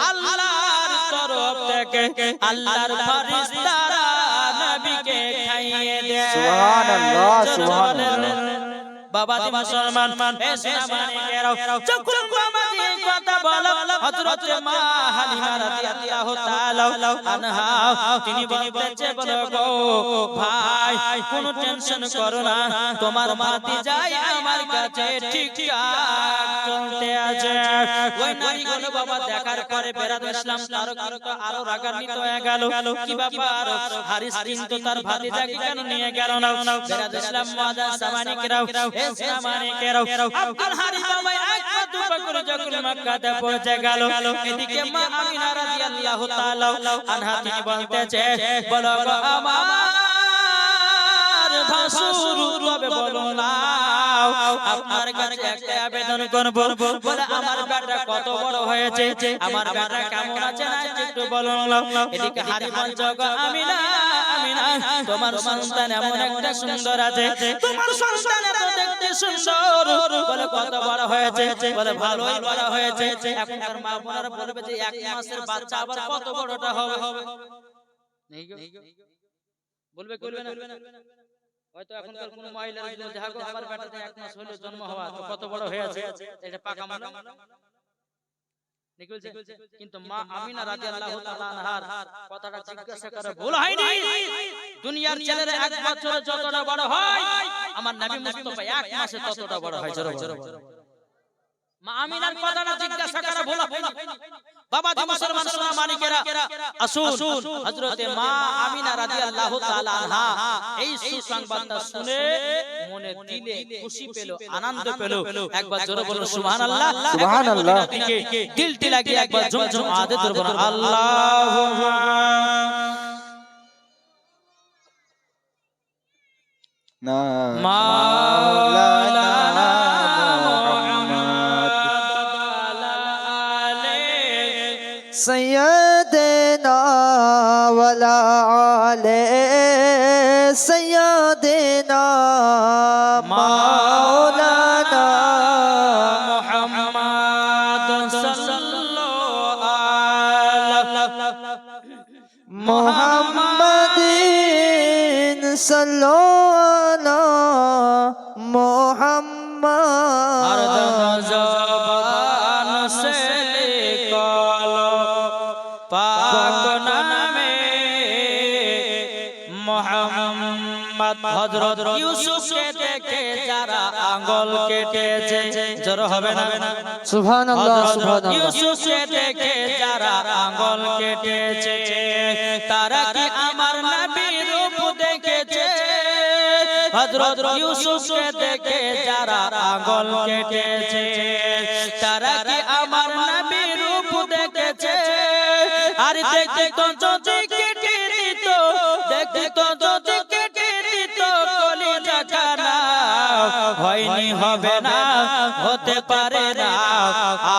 আল্লাহর তরফ থেকে আল্লাহর ফেরেশতারা নবীকে খাইয়ে দেয়। সুবহানাল্লাহ, সুবহানাল্লাহ। বাবাজি মুসলমান এ সোনামানিকেরা যখন বাবাজি কথা বলো হযরত মা হালিমা রাদিয়াল্লাহু তাআলা তাআলা আনহা তিনি বলতেছে বলো গো ভাই কোনো টেনশন করো না তোমার ভাতিজাই আমার কাছে ঠিকঠাক চলতে আছে ওই নারীগুলো বাবা দেখার পরে বেরাদুল ইসলাম তার কিন্তু আরো রাগান্বিত হয়ে গেল কি ব্যাপার হারিস কিন্তু তার ভাতিজাকে কেন নিয়ে গেল না বেরাদুল ইসলাম মুআজ্জাজ সামানিকেরাও সামানিকেরাও আব্দুল হারিস বাবা এক পা দুপা করে যখন মক্কাতে পৌঁছে গেল এদিকে মা আমিনা রাদিয়াল্লাহু তাআলা আনহা তিনি বলতেছে বলো গো আমার ভাসুর তবে বলো না আপনার কাছে একটা আবেদন করব বলে আমার বেটা কত বড় হয়েছে আমার বেটা কেমন আছে না একটু বলুন এদিকে হারি বলছ গো আমিনা আমিনা তোমার সন্তান এমন একটা সুন্দর আছে তোমার সন্তান এত দেখতে সুন্দর বলে কত বড় হয়েছে বলে ভালোই বড় হয়েছে এখনকার মা বোনেরা বলবে যে এক মাসের বাচ্চা আবার কত বড়টা হবে নেই গো বলবে বলবে না হয়তো এখনকার কোন মহিলার মধ্যে হাগো আমার বেটাতে এক মাস হলো জন্ম হওয়া তো কত বড় হয়েছে এটা পাকা মানা নিকলছে কিন্তু মা আমিনা রাদিয়াল্লাহু তাআলা আনহার কথাটা জিজ্ঞাসা করে ভুল হয়নি দুনিয়ার ছেলেরা এক বছরে যতটা বড় হয় আমার নবী মুস্তাফা এক মাসে ততটা বড় হয় জোরে মা আমিনার কথাটা জিজ্ঞাসা করে ভুল হয়নি বাবা জি মুসলমান সোনা মানিকেরা আসুন হযরতে মা আমিনা রাদিয়াল্লাহু তাআলা আনহা এই সুসংবাদটা শুনে মনে দিলে খুশি পেল আনন্দ পেল একবার জোরে বলুন সুবহানাল্লাহ সুবহানাল্লাহ দিলটি লাগিয়ে একবার জমজম আদে দরবার আল্লাহু না মাওলানা سيدنا ولا علي سيدنا مولانا محمد صلى الله على محمد صلى الله محمد زبان سے نکالو پاک نامے محمد حضرت یوسف کے دیکھے যারা আঙ্গুল কেটেছে জোর হবে না সুবহানাল্লাহ সুবহানাল্লাহ ইউসুফ কে দেখে যারা আঙ্গুল কেটেছে তারা কি আমার নবীর রূপ দেখেছে হযরত ইউসুফ কে দেখে যারা আঙ্গুল কেটেছে তারা কি আমার নবীর রূপ দেখেছে আর দেখতে তো যদি কেটে দিত দেখতে তো যদি কেটে দিত কলিজা জানা হয়নি হবে না হতে পারে না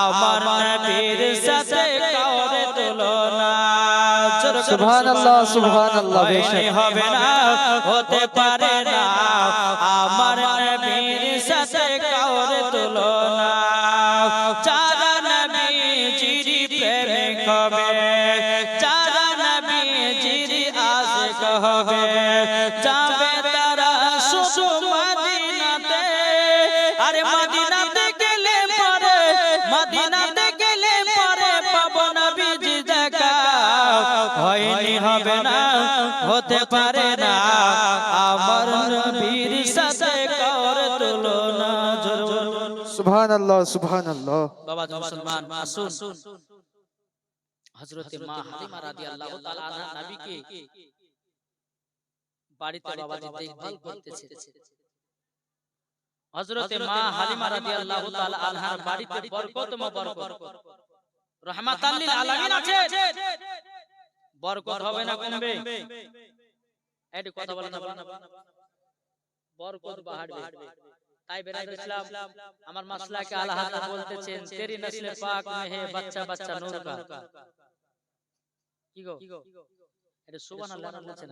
আমার নবীর সাথে কাউরে তুলনা সুবহানাল্লাহ সুবহানাল্লাহ হয়নি হবে না হতে পারে না আমার নবীর সাথে কাউরে তুলনা যারা নবীজির প্রেমিক হবে যারা নবীজির আশিক হবে যাবে তারা শুধু মদিনাতে আরে মদিনাতে গেলে পরে পাবো নবীজি দেখা হয়নি হবে না হতে পারে না আমার নবীর সাথে কার তুলনা সুবহানাল্লাহ সুবহানাল্লাহ বাবা মুসলমান আসুন হযরতে মা হালিমা রাদিয়াল্লাহু তাআলা আনহা নবীকে বাড়িতে বাবাজি দেখভাল করতেছে হযরতে মা হালিমা রাদিয়াল্লাহু তাআলা আনহার বাড়িতে বরকতময় বরকত রহমাতাল লিল আলামিন আছে বরকত হবে না কমবে এই কথা বলেন না বরকত বাড়বে তাই বেরাদুল ইসলাম আমার মাসলাকে আলা হাজরত বলতেছেন তেরি নসলে পাক মে হে বাচ্চা বাচ্চা নূর কা কি গো এটা সুবহানাল্লাহ বলছেন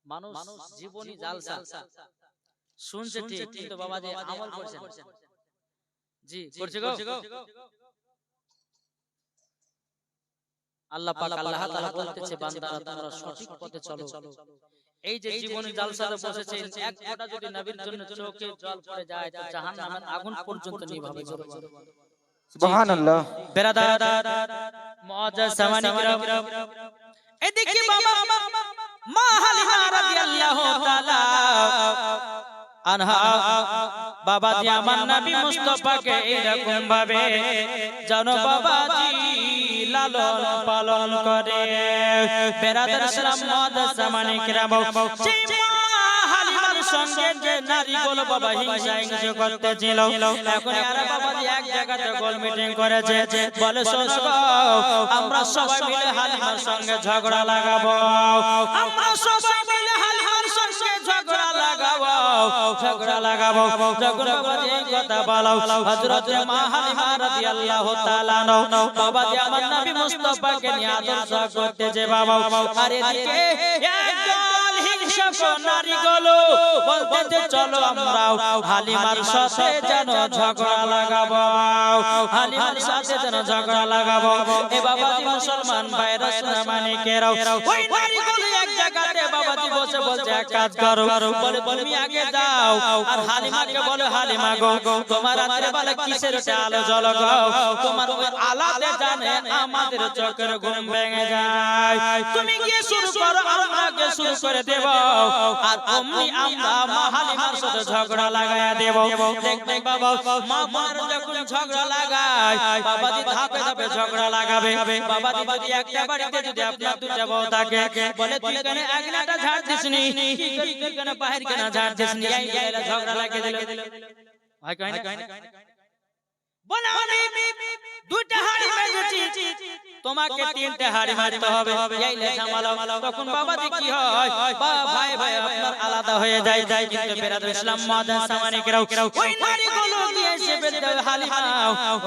মানুষ জীবনী জালসা শুনছে ঠিক কিন্তু বাবাজি আমল করছেন জি করছে গো আল্লাহ পাক আল্লাহ তাআলা বলতেছে বান্দারা তোমরা সঠিক পথে চলো এই যে জীবনী জালসাতে বসেছেন এক ফোঁটা যদি নবীর জন্য চোখে জল পড়ে যায় তো জাহান্নামের আগুন পর্যন্ত নিভাবে সুবহানাল্লাহ বেরাদার মুআজ্জাজ সামানি কিরাম এদিকে বাবা মা হালিমা রাদিয়াল্লাহু তাআলা আনহা বাবাজি আমার নবী মুস্তাফাকে এরকম ভাবে জানো বাবাজি লালন পালন করে বেরাদার সালাম মুআজ্জাজ সামানি কিরাম সেই হালিমার সঙ্গে যে নারীগুলো বাবা হিংসা করতেছিল এখন এরা বাবাজি এক জায়গাতে গোল মিটিং করেছে বলে শোনো আমরা সবাই মিলে হালিমার সঙ্গে ঝগড়া লাগাবো আমরা সবাই মিলে হালিমার সঙ্গে ঝগড়া লাগাবো যখন বাবাজি এই কথা বলো হযরত মা হালিমা রাদিয়াল্লাহু তাআলা বাবাজি আমার নবী মুস্তাফাকে নিয়ে আদর্শ করতেছে বাবা আর এদিকে একদল হিংসক নারীগুলো বলতেছে চলো আমরাও হালিমার সাথে যেন ঝগড়া লাগাবো হালিমার সাথে যেন ঝগড়া লাগাবো এ বাবাজি মুসলমান ভাইরা সোনামানিকেরাও ওই নারীগুলো এক জায়গাতে বাবাজি বসে বলছে এক কাজ করো বলে তুমি আগে যাও আর হালিমাকে বলো হালিমা গো তোমার রাতের বেলা কিসের আলো জ্বলগো তোমার ওই আলাতে জানে আমাদের চোখের ঘুম ভেঙে যায় তুমি গিয়ে শুরু করো আমরা আগে শুরু করে দেব আর অমনি আমরা মা হালিমার সাথে ঝগড়া লাগায়া দেব দেখবে বাবা মা বোনের যখন ঝগড়া লাগায় বাবাজি ধাপে ধাপে ঝগড়া লাগাবে বাবাজি যদি একটা বাড়িতে যদি আপনার দুটা বউ থাকে বলে তুই কেন আগলাটা ঝাড় দিসনি তুই কেন বাহির কেন ঝাড় দিসনি এই গেলে ঝগড়া লাগিয়ে দিল ভাই কই না বলে আমি দুইটা হাড়ি মেজেছি তোমাকে তিনটে হাড়ি মারতে হবে এই লে সামালাও তখন বাবাজি কি হয় ভাই ভাই আপনার আলাদা হয়ে যায় কিন্তু বেরাদর ইসলাম মুআজ্জাজ সামানিকেরাও ওই নারীগুলো দিয়ে এসে বলতে হালিমা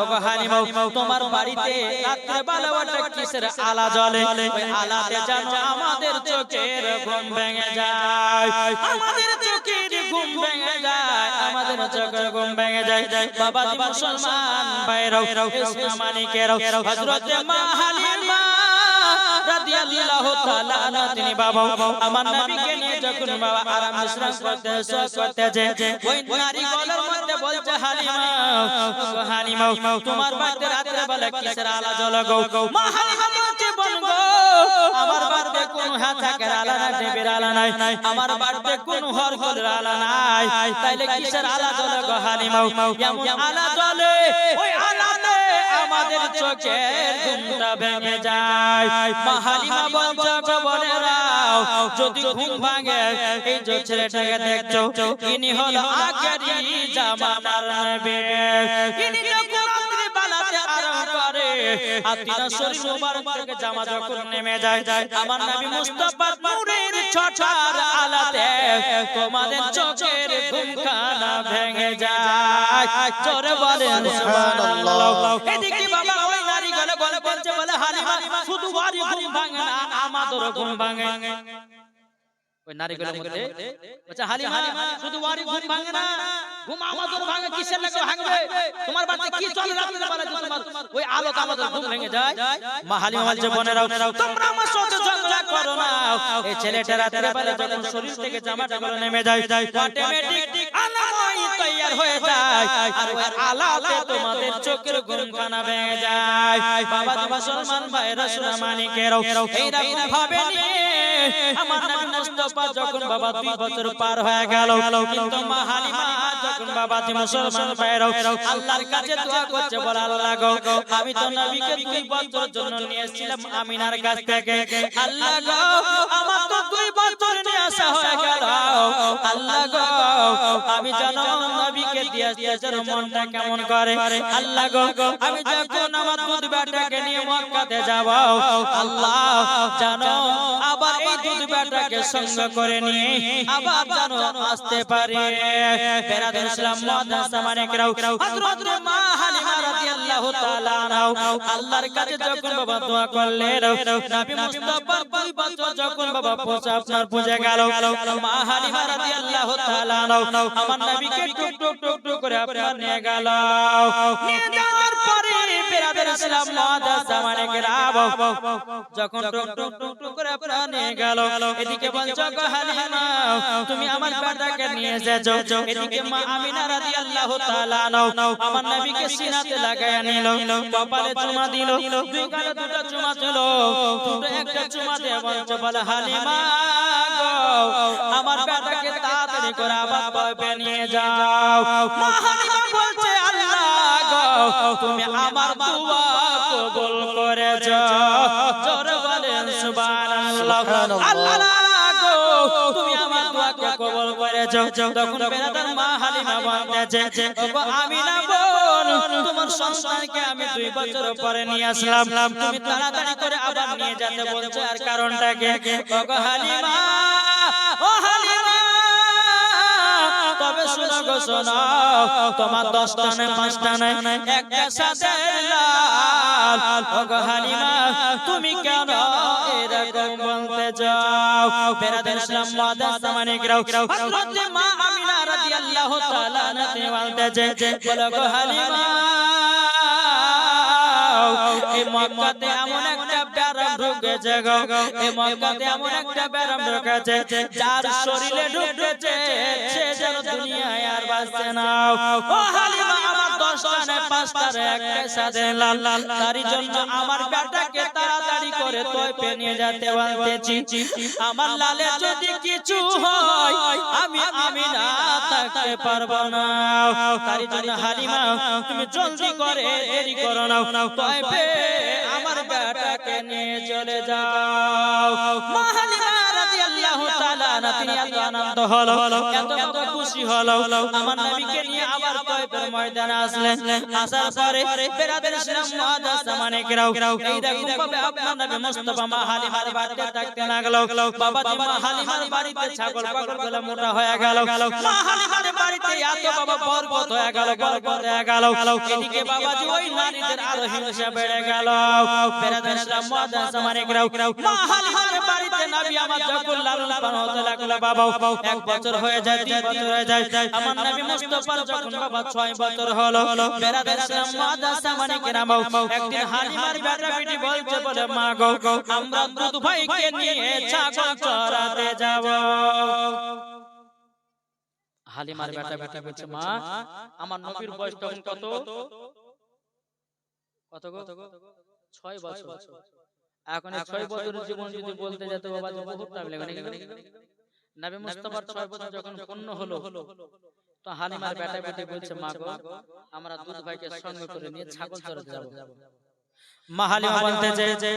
ওগো হালিমা তোমার বাড়িতে রাতে বেলা ওটা কিসের আলা জ্বলে ওই আলাতে জানো আমাদের চোখের ঘুম ভেঙে যায় আমাদের চোখের ঘুম ভেঙে যায় আমাদের চোখের ঘুম ভেঙে যায় বাবাজি মুসলমান ভাইরাও সামানিকেরাও হযরত মা হালিমা রাদিয়াল্লাহু তাআলা আনহা তিনি বাবা আমার নবীকে নিয়ে যখন বাবা আরাম বিশ্রাম করতেছে ওই নারীগুলোর মধ্যে বলছে হালিমা তোমার বাড়িতে রাতের বেলা কিসের আলো জ্বলে গো মা হালিমা বলছে বলগো আমার বাড়িতে কোনো হাতাকের আলো নাই দেবের আলো নাই আমার বাড়িতে কোনো হরগলের আলো নাই তাইলে কিসের আলো জ্বলে গো হালিমা এমন আলো জ্বলে ওই আলোতে আমাদের চোখের ঘুমটা ভেঙে যায় মা হালিমা বলছে গো বোনেরাও যদি ঘুম ভাঙে এই যে ছেলেটাকে দেখছো ইনি হলো আখেরি জামানার নবী ইনি যখন রাত্রি বেলাতে আরাম করে আর তিনার শরীর মুবারক থেকে জামা যখন নেমে যায় আমার নবী মুস্তাফার নূরের ছটার আলোতে তোমাদের চোখের ঘুমখানা ভেঙে যায় জোরে বলেন সুবহানাল্লাহ এদিকে বাবা ওই নারীগুলো বলছে বলে হালিমা শুধু ওরই ঘুম ভাঙে না আমাদেরও ঘুম ভাঙে ওই নারীগুলোর মধ্যে বলছে হালিমা শুধু ওরই ঘুম ভাঙে না ঘুম আমাদেরও ভাঙে কিসের লাগে ভাঙবে তোমার বাড়িতে কি চলে রাতের বেলা তোমার ওই আলোতে আমাদের ঘুম ভেঙে যায় মা হালিমা বলছে বোনেরাও তোমরা আমার সাথে ঝগড়া করো না এই ছেলেটা রাতের বেলা যখন শরীর থেকে জামাটাগুলো নেমে যায় অটোমেটিক আলাময় তৈয়ার হয়ে যায় আর ওই আলাতে তোমাদের চোখের ঘুমখানা ভেঙে যায় বাবাজি মুসলমান ভাইরা সোনামানিকেরাও এইরকম ভাবে নিয়ে আমার নবী মুস্তাফা যখন বাবা 2 বছর পার হয়ে গেল কিন্তু মা হালিমা যখন বাবাজি মুসলমান ভাইরাও আল্লাহর কাছে দোয়া করছে বলে আল্লাহ গো আমি তো নবীকে 2 বছর জন্য নিয়ে এসেছিলাম আমিনার কাছ থেকে আল্লাহ গো আমার তো 2 বছর নিয়ে আসা হয়ে গেল আল্লাহ গো আমি জানো নবীকে দিয়ে আসতে মনটা কেমন করে আল্লাহ গো আমি যখন আমার দুধ বেটাকে নিয়ে মক্কাতে যাব আল্লাহ জানো আবার এই দুধ বেটাকে সঙ্গ করে নিয়ে আবার জানো আসতে পারি বেরাদর ইসলাম মুআজ্জাজ সামানিকেরাও হযরত মা হালিমা রাদিয়াল্লাহু তাআলা আনহা আল্লাহর কাছে যখন বাবা দোয়া করলেন নবী মুস্তাফার 2 বছর যখন বাবা আপনার পূজা গেল মা হালিমা রাদিয়াল্লাহু তাআলা আনহা আমার নবীকে টুক টুক টুক টুক করে আপনার নিয়ে গেল নিয়ে যাওয়ার পরে বেরাদের ইসলাম মুআদ্দাস জামানে কেরাম যখন টুক টুক টুক টুক করে প্রাণে গেল এদিকে বলছো গো হালিমা তুমি আমার বেটাকে নিয়ে যাও এদিকে মা আমিনা রাদিয়াল্লাহু তাআলা আমার নবীকে সিনাতে লাগায়া নিল কপালে চুমা দিল দুই গালে দুটো চুমা দিল দুটো একটা চুমা দিয়ে বলছো বলে হালিমা গো আমার বেটাকে তাড়াতাড়ি করে আবার পাবে নিয়ে যাও মা হালিমা বলছে আল্লাহ গো তুমি আমার দোয়া কবুল করেছো জোরে বলেন সুবহানাল্লাহ আল্লাহ গো তুমি আমার দোয়াকে কবুল করেছো তখন বেরাদার মা হালিমা বলতেছে ওগো আমিনা বোন তোমার সন্তানকে আমি 2 বছর পরে নিয়ে আসলাম তুমি তাড়াতাড়ি করে আবার নিয়ে যেতে বলছো আর কারণটা কি ওগো হালিমা ও হালিমা তবে শুনো গো শোনো তোমার 10টা নয় 5টা নয় একটা সাথে লাল ওগো হালিমা তুমি কেন এরকম বলতে যাও বেরাদের ইসলাম মুআদ্দাস জামানে কেরাম হযরত মা আমিনা রাদিয়াল্লাহু তাআলা আনহা বলতেছে বলো গো হালিমা এই মক্কাতে এমন একটা ব্যারাম ঢুকেছে গো এই মক্কাতে এমন একটা ব্যারাম ঢুকেছে যার শরীরে ঢুকেছে সে যেন দুনিয়ায় আর বাঁচছে না ও হালিমা আমার 10টা নয় 5টার একটা সাথে লাল তারই জন্য আমার বেটাকে তাড়াতাড়ি করে তোয় নিয়ে যেতে বলতেছি আমার লালে যদি কিছু হয় আমি আমিনা থাকতে পারবো না তারই জন্য হালিমা তুমি জলদি করে দেরি করো না তোয় আমার বেটাকে নিয়ে চলে যাও মা হালিমা রাদিয়াল্লাহু তাআলা তিনি এত আনন্দ হলো এত বড় খুশি হলো আমার নবীকে নিয়ে আবার তয়ফের ময়দানে আসলেন আসার পরে বেরাদের ইসলাম মুআদ্দাস জামানে কেরাম এই দেখুন ভাবে আপনার নবী মুস্তাফা মা হালিমার বাড়িতে থাকতে লাগলো বাবাজি মা হালিমার বাড়িতে ছাগল পাগলগুলো মোটা হয়ে গেল মা হালিমার বাড়িতে এত বাবা বরকত হয়ে গেল বরকত হয়ে গেল এদিকে বাবাজি ওই নারীদের আরো হিংসা বেড়ে গেল বেরাদের ইসলাম মুআদ্দাস জামানে কেরাম মা হালিমার বাড়িতে নবী আমার যখন লালন পালন হতে লাগলো বাবা 1 বছর হয়ে যায় 2 বছর হয়ে যায় আমার নবী মুস্তাফার যখন বাবা 6 বছর হলো বেরাদের ইসলাম মুআদ্দাস জামানে কেরাম একদিন হালিমার বেটা বেটি বলছে বলে মা গো আমরা দুধ ভাইকে নিয়ে ছাগল চরাতে যাব হালিমার বেটা বেটি বলছে মা আমার নবীর বয়স তখন কত কত গো 6 বছর এখন 6 বছরের জীবন যদি বলতে যেত বাবা বহুত টাইম লাগে নাকি নবী মুস্তাফার 6 বছর যখন পূর্ণ হলো তো হালিমার বেটা বেটি বলছে মা গো আমরা দুধ ভাইকে সঙ্গে করে নিয়ে ছাগল চরাতে যাব মা হালিমা বলতেছে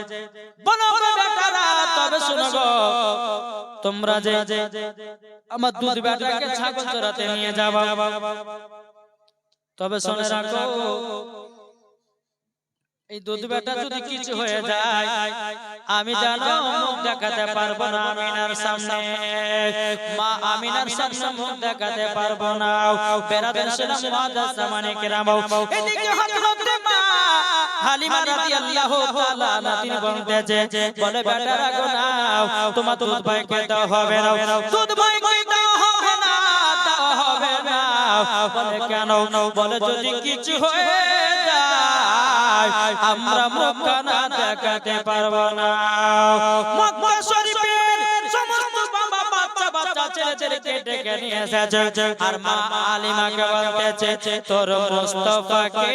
বলো গো বেটারা তবে শুনো গো তোমরা যে আমার দুধ বেটাকে ছাগল চরাতে নিয়ে যাবা তবে শুনে রাখো এই দুধ বেটা যদি কিছু হয়ে যায় আমি জানো মুখ দেখাতে পারবো না আমিনার সামনে মা আমিনার সামনে মুখ দেখাতে পারবো না বেরাদের ইসলাম মুআদ্দাস জামানে কেরাম এদিকে হযরত মা হালিমা রাদিয়াল্লাহু তাআলা তিনি বলতেছে বলে বেটারা গো নাও তোমার দুধ ভাইকে দাও হবে না দুধ ভাইকে দাও হবে না দাও হবে না বলে কেন বলে যদি কিছু হয়ে যায় আমরা মুখ না দেখাতে পারবো না মক্কা শরীফের সমস্ত বাবা বাচ্চা বাচ্চা ছেলেদেরকে ডেকে নিয়ে এসেছে আর মা আলিমাকে বলতেছে তোর মুস্তাফাকে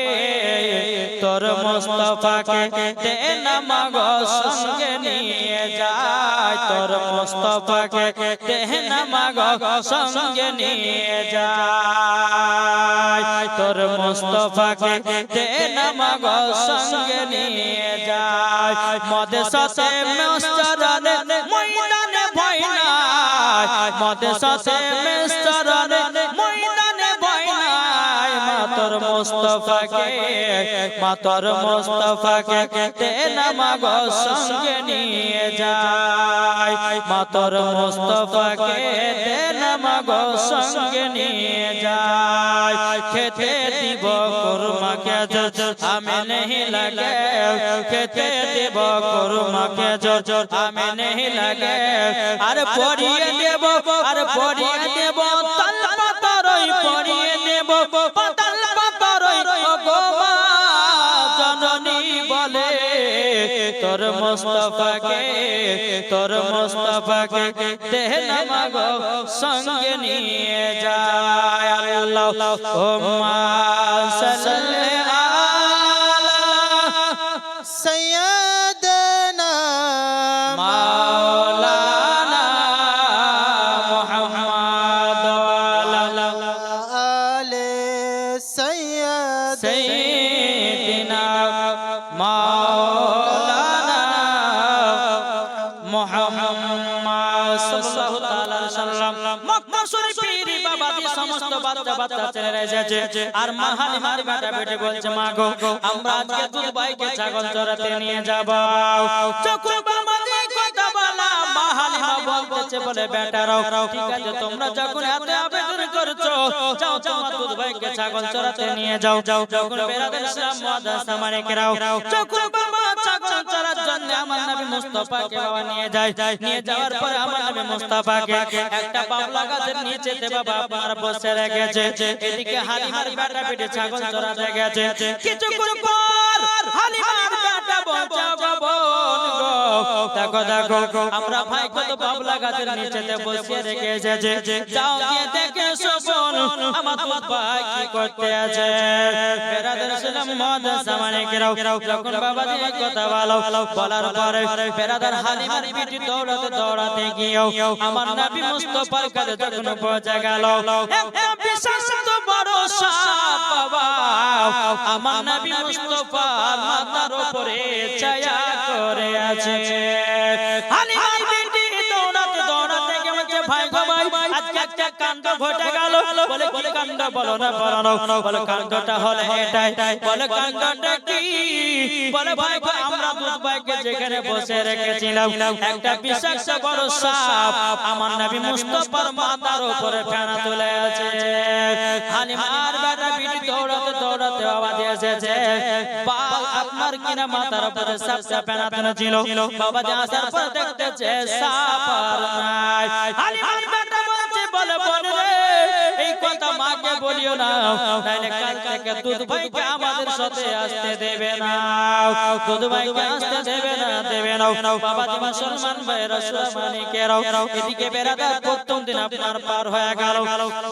দে না মা গো সঙ্গে নিয়ে যায় তোর মুস্তাফাকে দে না মা গো সঙ্গে নিয়ে যায় তোর মুস্তাফাকে দে না মা গো সঙ্গে নিয়ে যায় মদের সাথে মেস্তারানে ময়দানে ভয় নাই মদের সাথে মেস্তারানে ময়দানে ভয় নাই মা তোর মুস্তাফাকে দে না মা গো সঙ্গে নিয়ে যায় মা তোর মুস্তাফাকে দে না মা গো সঙ্গে নিয়ে যায় খেতে দিব কুরমা কে জোর আমি नहीं लगे খেতে দেব কুরমা কে জোর আমি नहीं लगे আরে পড়িয়ে দেব আরে পড়িয়ে দেব তাল পাতারই পড়িয়ে দেব পাতাল পাতারই গো মা জননী তোর মুস্তাফাকে দেহ নামাগো সঙ্গে নিয়ে যায় আল্লাহুম্মা সাল্লি আলা سيدنا মাওলানা মুহাম্মদ আলা آل سيدنا সাইয়্যিদিনা মাওলানা মুহাম্মদ সাল্লাল্লাহু তাআলা আলাইহি সাল্লাম মক্কা শরীফের বাবাজি সমস্ত বাচ্চা ছেলেরা এসেছে আর মা হালিমার বেটা বলছে মা গো আমরা আজকে দুবাইকে ছাগল চড়াতে নিয়ে যাব যখন বাবাজি কথা বলা মা হালিমা বলতেছে বলে বেটারাও ঠিক আছে তোমরা যখন এত আবেদন করছো যাও তোমার দুবাইকে ছাগল চড়াতে নিয়ে যাও যখন বেরাদের ইসলাম মুআদ্দাস সামানিকেরাও যখন বাবা ছাগল চড়ার জন্য আমার নবী মুস্তাফাকে বাবা নিয়ে যাওয়ার পরে আমার নবী মুস্তাফাকে একটা বাবলা গাছের নিচেতে বাবা আপনার বসে রেখেছে এদিকে হালিমার বেটা পেটে ছাগল চড়াতে গেছে কিছুক্ষণ পর হালিমার বেটা বলছে গো বোন গো দেখো আমরা ভাই কত বাবলা গাছের নিচেতে বসে রেখে এসেছে যাও গিয়ে দেখে শোন আমার দুধ ভাই কি করতে আছে বেরাদের ইসলাম মুআদ্দাস সামানিকেরাও যখন বাবাজি এই কথা বলার পরে বেরাদার হালিমার পিঠে দৌড়াতে গিয়েও আমার নবী মুস্তাফার কাছে যখন পৌঁছে গেল একটা বিশাল বড় সাপ বাবা আমার নবী মুস্তাফার মাথার উপরে ছায়া করে আছে হালিমার পিঠে দৌড়াতে গেছে ভাই গো ভাই আজকে একটা কাণ্ড ঘটে গেল বলে কি কাণ্ড বলো না বলে কাণ্ডটা হলো এটাই বলে কাণ্ডটা কি বলে ভাই আমরা দুবাইকে যেখানে বসে রেখেছিলাম একটা বিষাক্ত বড় সাপ আমার নবী মুস্তাফার মাথার উপরে ফেনা তুলে আছে হালিমার বেটা পিঠে দৌড়াতে আওয়াজ এসেছে আপনার কিনা মাথার উপরে সাপটা ফেনা তুলেছিল বাবাজি আসার পর দেখতেছে সাপ আর নাই হালিমার বেটা বলছে বলে বোন রে এই কথা মাকে বলিও না তাইলে কাল থেকে দুধ ভাইকে আমাদের সাথে আসতে দেবে না দুধ ভাইকে আসতে দেবে না বাবাজি মুসলমান ভাইরা সুমানিকেরাও এদিকে বেরাদার প্রথম দিন আপনার পার হয়ে গেল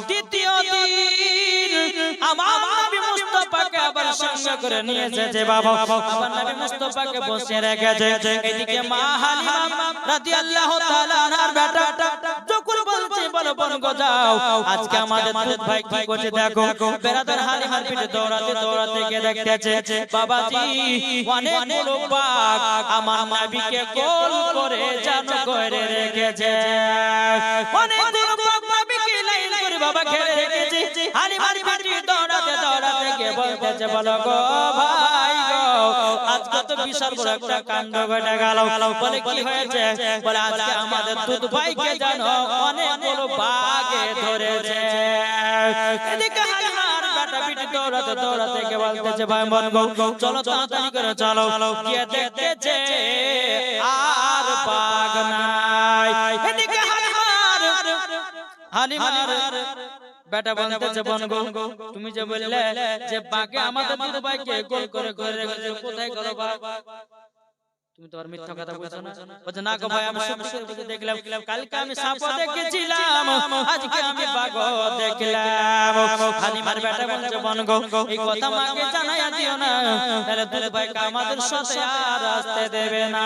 দ্বিতীয় দিন আমার নবী মুস্তাফাকে আবার সঙ্গে করে নিয়ে এসেছে বাবা আমার নবী মুস্তাফাকে বসে রেখেছে এদিকে মা হালিমা রাদিয়াল্লাহু তাআলা আনহার বেটা যখন বলছে বলো বোন গো যাও আজকে আমাদের দুধ ভাই কি করছে দেখো বেরাদার হালিমার পিঠে দৌড়াতে গিয়ে দেখতেছে বাবাজি অনেকগুলো বাঘ আমার নবীকে গোল করে জানো করে রেখেছে অনেকগুলো বাঘ নবীকে লাইন করে বাবা ঘিরে রেখেছে হালিমার পিঠে দৌড়াতে গিয়ে বলতেছে বলো গো ভাই গো আজকে তো বিশাল বড় একটা কাণ্ড ঘটে গেল বলে কি হয়েছে বলে আজকে আমাদের দুধ ভাইকে জানো অনেকগুলো বাঘে ধরেছে এদিকে হালিমার বেটা পিঠে দৌড়াতে গিয়ে বলতেছে ভাই বোন গো চলো তাড়াতাড়ি করে চলো গিয়ে দেখতেছে আর বাঘ নাই এদিকে হালিমার বেটা বলতেছে বোন গো তুমি যে বললে যে বাঘে আমাদের দুধ ভাইকে গোল করে রেখেছে কোথায় গেল বাঘ তুমি তো আর মিথ্যা কথা বলছো না বলছে না গো ভাই আমি সত্যি দেখলাম কালকে আমি সাপ দেখেছিলাম আজকে আমি বাঘ দেখলাম হালিমার বেটা বলছে বোন গো এই কথা মাকে জানাই দিও না তাহলে দুধ ভাইকে আমাদের সাথে আর আসতে দেবে না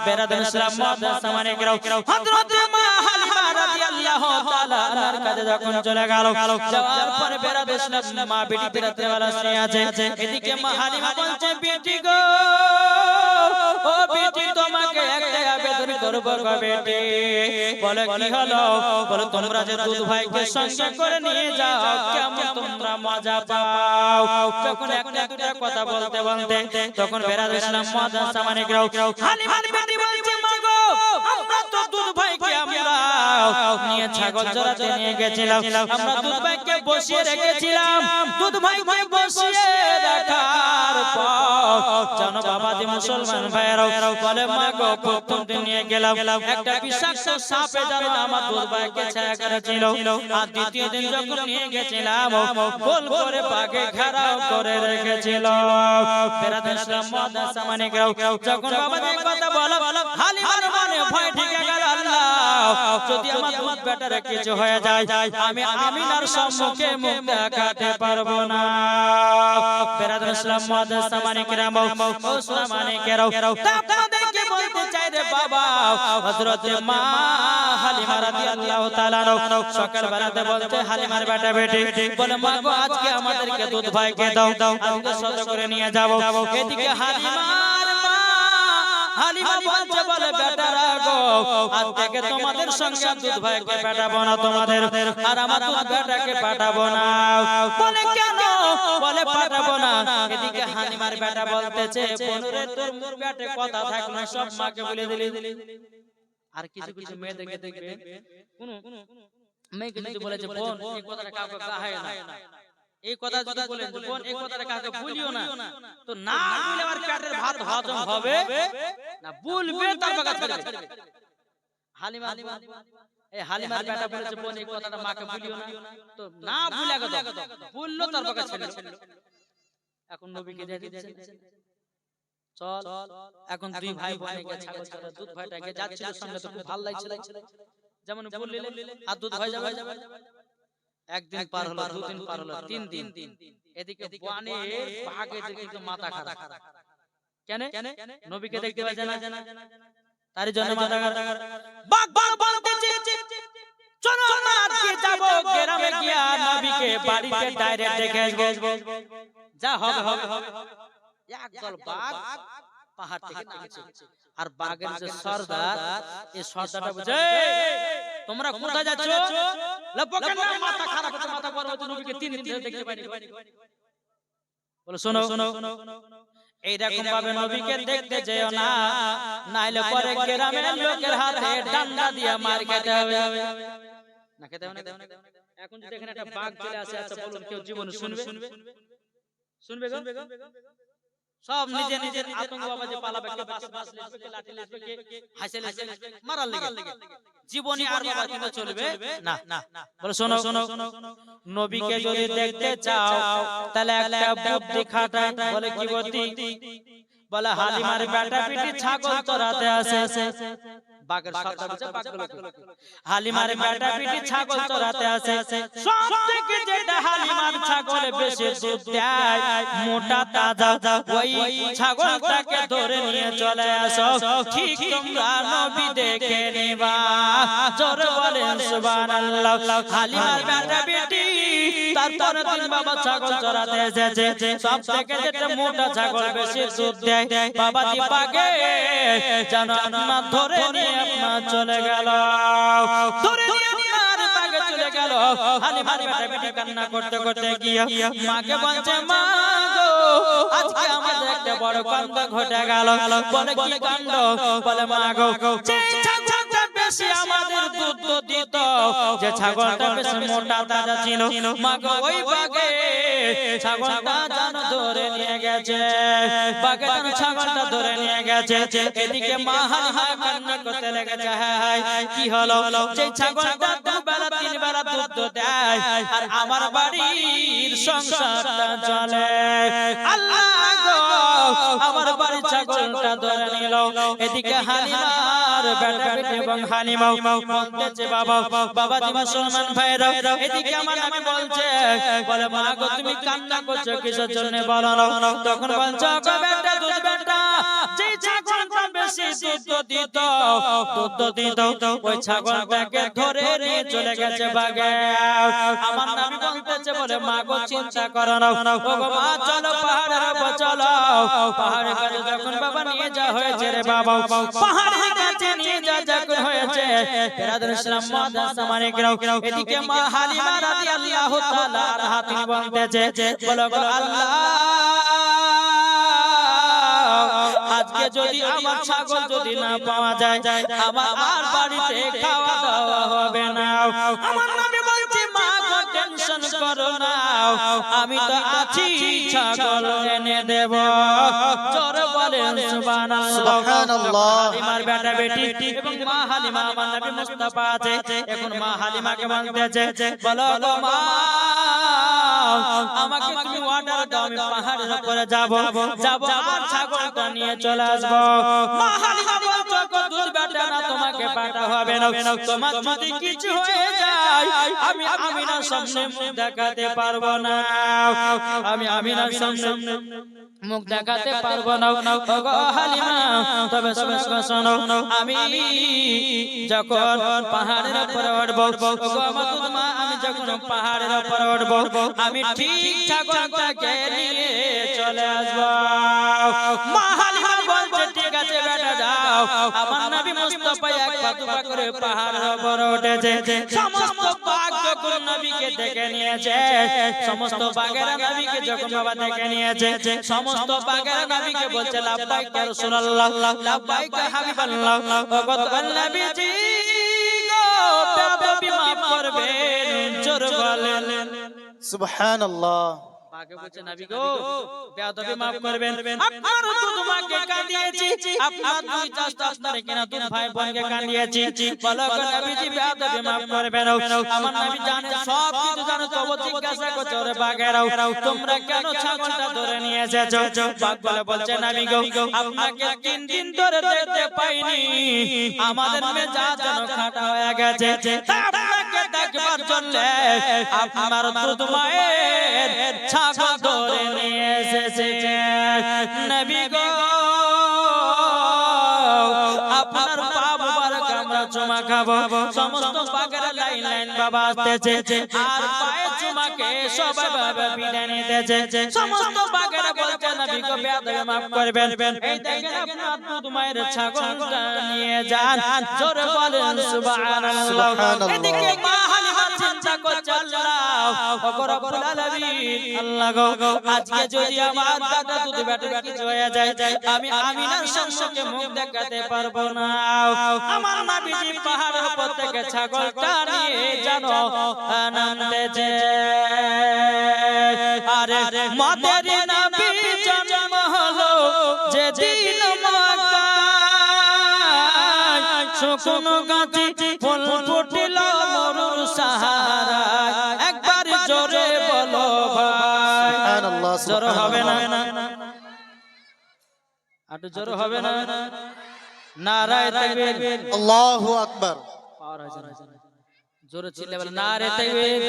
বেরাদার ইসলাম মুআদ্দাস সামানিকেরাও হযরত মা হালিমা রাদিয়াল্লাহু তাআলা আনহার কাছে যখন চলে গেল যাওয়ার পরে বেরাদার ইসলাম মা বেটি বেরাতে वाला সে আছে এদিকে মা হালিমা বলছে বেটি গো ও বেটি তোমাকে একটা আবেদন করব গো বেটি বলে কি হলো বলে তোমরা যে দুধ ভাইকে সঙ্গে করে নিয়ে যাও কেমন তোমরা মজা পাও যখন একটা দুটা কথা বলতে তখন বেরাদার ইসলাম মুআদ্দাস সামানিকেরাও হালিমার বেটি বলছে মা গো আমরা তো দুধ ভাইকে আমরা নিয়ে ছাগল চড়াতে নিয়ে গেছিলাম। আমরা দুধ ভাইকে বসিয়ে রেখেছিলাম। দুধ ভাইকে বসিয়ে রাখার পর জানো বাবাজি মুসলমান ভাইরাও বলে মা গো প্রথম দিন নিয়ে গেলাম একটা বিষাক্ত সাপে জানো আমার দুধ ভাইকে ছায়া করেছিল। আর দ্বিতীয় দিন যখন নিয়ে গেছিলাম গোল করে বাগে ঘেরাও করে রেখেছিল। বেরাদুল ইসলাম মাদ্রাসা মানে গেও যখন বাবাজি কথা বলো হালিমার মনে ভয় ঢেকে গেল, আল্লাহ যদি আমার দুধ বেটারে কিছু হয়ে যায় আমি আমিনার সম্মুখে মুখ দেখাতে পারবো না। বেরাদুল ইসলাম মাদ্রাসা মানে কেরাম ও ইসলাম মানে কেরাও আপনাদেরকে বলতে চাই রে বাবা হযরত মা হালিমা রাদিয়াল্লাহু তাআলা সকাল বেলাতে বলতে হালিমার বেটা বেটি বলে মা গো আজকে আমাদেরকে দুধ ভাইকে দাও, আজকে সদ করে নিয়ে যাব। এদিকে হালিমার মা হালিমা বলছে বলে বেটারা গো আজ থেকে তোমাদের সঙ্গে দুধ ভাইকে পাঠাবো না তোমাদের, আর আমার দুধ বেটাকে পাঠাবো না। বলে কেন? বলে পাঠাবো না। এদিকে হালিমার বেটা বলতেছে বনুরে তোর মুখ বেটে কথা থাকলো সব মাকে বলে দিলি। আর কিছু কিছু মেয়েদেরকে দেখবে কোন মেয়েকে যদি বলেছে বোন এই কথাটা কাউকে গাহায় না, এই কথা যদি বলেন বোন এই কথাটা কাউকে বলিও না, তো না বলে আর পেটের ভাত হজম হবে না, বলবে তারপর ছাড়বে। হালিমা এই হালিমার বেটা বলেছে বোন এই কথাটা মাকে বলিও না, তো না বলে কথা বললো তারপর ছাড়লো। এখন নবীকে দিয়ে দিচ্ছে চল। এখন দুই ভাই বোনে গেছে ছাগল চড়া, দুধ ভাইটাকে যাচ্ছিল সঙ্গে তো খুব ভালো লাগছিল, যেমন বললে আর দুধ ভাই যাবে। একদিন পার হলো, দুদিন পার হলো, তিন দিন। এদিকে বনে বাঘে দেখে মাথা খারাপ। কেন? নবীকে দেখতে পায় না, তার জন্য মাথা খারাপ। বাঘ বাঘ বলতেছে চলো না আজকে যাব গ্রামে গিয়া নবীকে বাড়িতে ডাইরেক্ট দেখে আসবো, যা হবে হবে। একদল বাঘ পাহাড় থেকে নামছে, আর বাঘের যে সর্দার এই সর্দারটা বুঝে তোমরা কোথায় যাচ্ছ? লপকের না মাথা খারাপ হচ্ছে, মাথা গরম হচ্ছে, নবীকে তিন দিন ধরে দেখতে পাইনি। বলে শোনো এইরকম ভাবে নবীকে দেখতে যেও না, নাইলে পরে গ্রামের লোকের হাতে ডান্ডা দিয়ে মার খেতে হবে। না খেতে হবে না। এখন যদি এখানে একটা বাঘ চলে আসে, আচ্ছা বলুন কেউ জীবন শুনবে গো? সব নিজে নিজের আতঙ্ক বাবা যে পালাবে, কে বাস লেসবে, কে লাঠি লেসবে, কে হাসে লেসবে, মারার লাগে জীবনী আর বাবা কিন্তু চলবে না। বলে শোনো নবীকে যদি দেখতে চাও তাহলে একটা বুদ্ধি খাটাই। বলে কি বুদ্ধি? বলে হালিমার বেটা পিটি ছাগল চড়াতে আসে, বাঘের সর্দার বুঝে বাঘগুলোকে, হালিমার বেটা পিটি ছাগল চড়াতে আসে, সব থেকে যেটা হালিমার ছাগলে বেশি দুধ দেয় মোটা তাজা ওই ছাগলটাকে ধরে নিয়ে চলে আসো, ঠিক তোমরা নবী দেখে নিবা। জোরে বলেন সুবহানাল্লাহ। হালিমার বেটা বেটি তারপরে দিন বাবা ছাগল চড়াতে এসেছে, সব থেকে যেটা মোটা ছাগল বেশি দুধ দেয় বাবাজি বাগে জানো না ধরে নিয়ে আপনার চলে গেল, ধরে নিয়ে আপনার বাগে চলে গেল। হালিমার বেটা বেটি কান্না করতে করতে গিয়া মাকে বলছে মা গো আজকে আমাদের একটা বড় কাণ্ড ঘটে গেল। বলে কি কাণ্ড? বলে মা গো যে ছাগলটা বেশি আমাদের দুধ দিত, যে ছাগলটা বেশি মোটা তাজা ছিল, মা গো ওই বাগে ছাগলটা জানো ধরে নিয়ে গেছে, বাগে জানো ছাগলটা ধরে নিয়ে গেছে। এদিকে মা হালিমা কান্না করতে লেগেছে, হায় কি হলো? যে ছাগলটা দুবেলা তিন বেলা দুধ দেয় আর আমার বাড়ির সংসারটা চলে, আল্লাহ গো আমার বাড়ির ছাগলটা ধরে নিল। এদিকে হালিমার বেটা বেটি এবং হালিমা বলতেছে বাবাজি মুসলমান ভাইরা, এদিকে আমার নামে বলছে, বলে মা গো তুমি কান্না করছো কিসের জন্য বলো না? তখন বলছো গো বেটা দুধ বেটা যে ছাগলটা বেশি দুধ দিত ওই ছাগলটাকে ধরে নিয়ে চলে গেছে বাগে। আমার নামে বলতেছে, বলে মা গো চিন্তা করো না, ও গো মা চলো পাহাড়ের উপর চলো। পাহাড়ের কাছে যখন বাবা নিয়ে যা হয়েছে রে বাবা, পাহাড়ের কাছে নিয়ে যা যখন হয়েছে বেরাদুল ইসলাম মাদ্রাসা মানে গ্রাও। এদিকে মা হালিমা রাদিয়াল্লাহু তাআলা আনহা তিনি বলতেছে, বলো গো আল্লাহ আজকে যদি আমার ছাগল যদি না পাওয়া যায় আমার আর বাড়িতে খাওয়া দাওয়া হবে না। আমার নবী বলছে মা গো টেনশন করো না, আমি তো আছি, ছাগল এনে দেব। জোরে বলেন সুবহানাল্লাহ। হালিমার বেটা বেটি এবং মা হালিমা আমার নবী মুস্তাফা আছে। এখন মা হালিমাকে বলতেছে বলো গো মা, আমাকে তুমি অর্ডার দাও, আমি পাহাড়ের উপরে যাব আর ছাগলটা নিয়ে চলে আসব। মা হালিমা বলছো গো দুধ বেটা না, তোমাকে পাঠা হবে না, তোমার যদি কিছু হয়ে যায় আমি আমিনার সামনে মুখ দেখাতে পারবো না, আমি আমিনার সামনে মুখ দেখাতে পারবো না। ওগো হালিমা তবে শোনো, আমি যখন পাহাড়ের উপরে উঠবো, ওগো আমার মা, আমি যখন পাহাড়ের উপরে উঠবো আমি ঠিক ছাগলটাকে নিয়ে চলে আসবো। মা হালিমা বলছে ঠিক আছে বেটা যাও। আমার নবী মুস্তাফা এক পা দুপা করে পাহাড়ের উপরে উঠেছে। সমস্ত বাঘ যখন নবীকে দেখে নিয়েছে, সমস্ত বাঘেরা নবীকে যখন বাবা দেখে নিয়েছে, সমস্ত বাঘেরা নবীকে বলছে লাব্বাইক ইয়া রাসূলুল্লাহ, লাব্বাইক ইয়া হাবিবাল্লাহ। ওগো নবীজি গো বেয়াদবি মাফ করবেন, জোরে বলেন সুবহানাল্লাহ। পাকে বলছে নবী গো বেয়াদবি maaf করবেন, আপনার দুধ মাকে কাঁদিয়েছি, আপনার দুই চাচা আপনার কেনা দুধ ভাই বোনকে কাঁদিয়েছি, বলো গো নবীজি বেয়াদবি maaf করবেন। আমার নবী জানে, সব কিছু জানে, তবু জিজ্ঞাসা করছে ওরে বাঘেরাও তোমরা কেন ছাগলটা ধরে নিয়ে এসেছো? বাঘ বলছে নবী গো আপনাকে 3 দিন ধরে দেখতে পাইনি, আমাদের মেজাজ যেন খাটা হয়ে গেছে, আপনাকে দেখবার জন্য আপনার দুধ মায়ের ছাগল ধরে নিয়ে এসেছে। নবী গো আপনার পা মুবারক আমরা চুমা খাবো। সমস্ত বাঘেরা লাইন লাইন বাবা আসতেছে আর পায়ে চুমাকে সবাই বাবা বিদায় নিতেছে। সমস্ত বাঘেরা বলছে নবী গো বেয়াদবি maaf করবেন, এই দেখেন আপনার দুধ মায়ের ছাগলটা নিয়ে যান, জোরে বলেন সুবহানাল্লাহ। এদিকে মা হালিমা চিন্তা করছে আল্লাহ ওগো রব্বুল আলামিন, আল্লাহ গো আজকে যদি আমার দাদা দুধ বেটা কিছু হয়ে যায় আমি আমিনার সম্মুখে মুখ দেখাতে পারবো না। আমার নবীজি পাহাড়ের উপর থেকে ছাগলটা নিয়ে জানো নামতেছে। আরে মদের নবী জন্ম হলো যেদিন মক্কায়, শুকনো গাছে ফুল ফুটিল মরুর সাহারায়, একবার জোরে বলো ভাই। সুবহানাল্লাহ। জোরে হবে না, একটু জোরে হবে না? নারায়ে তাকবীর, আল্লাহু আকবার। পাওয়ার হয়েছে না, জোরে চিল্লে বলেন নারায়ে তাকবীর,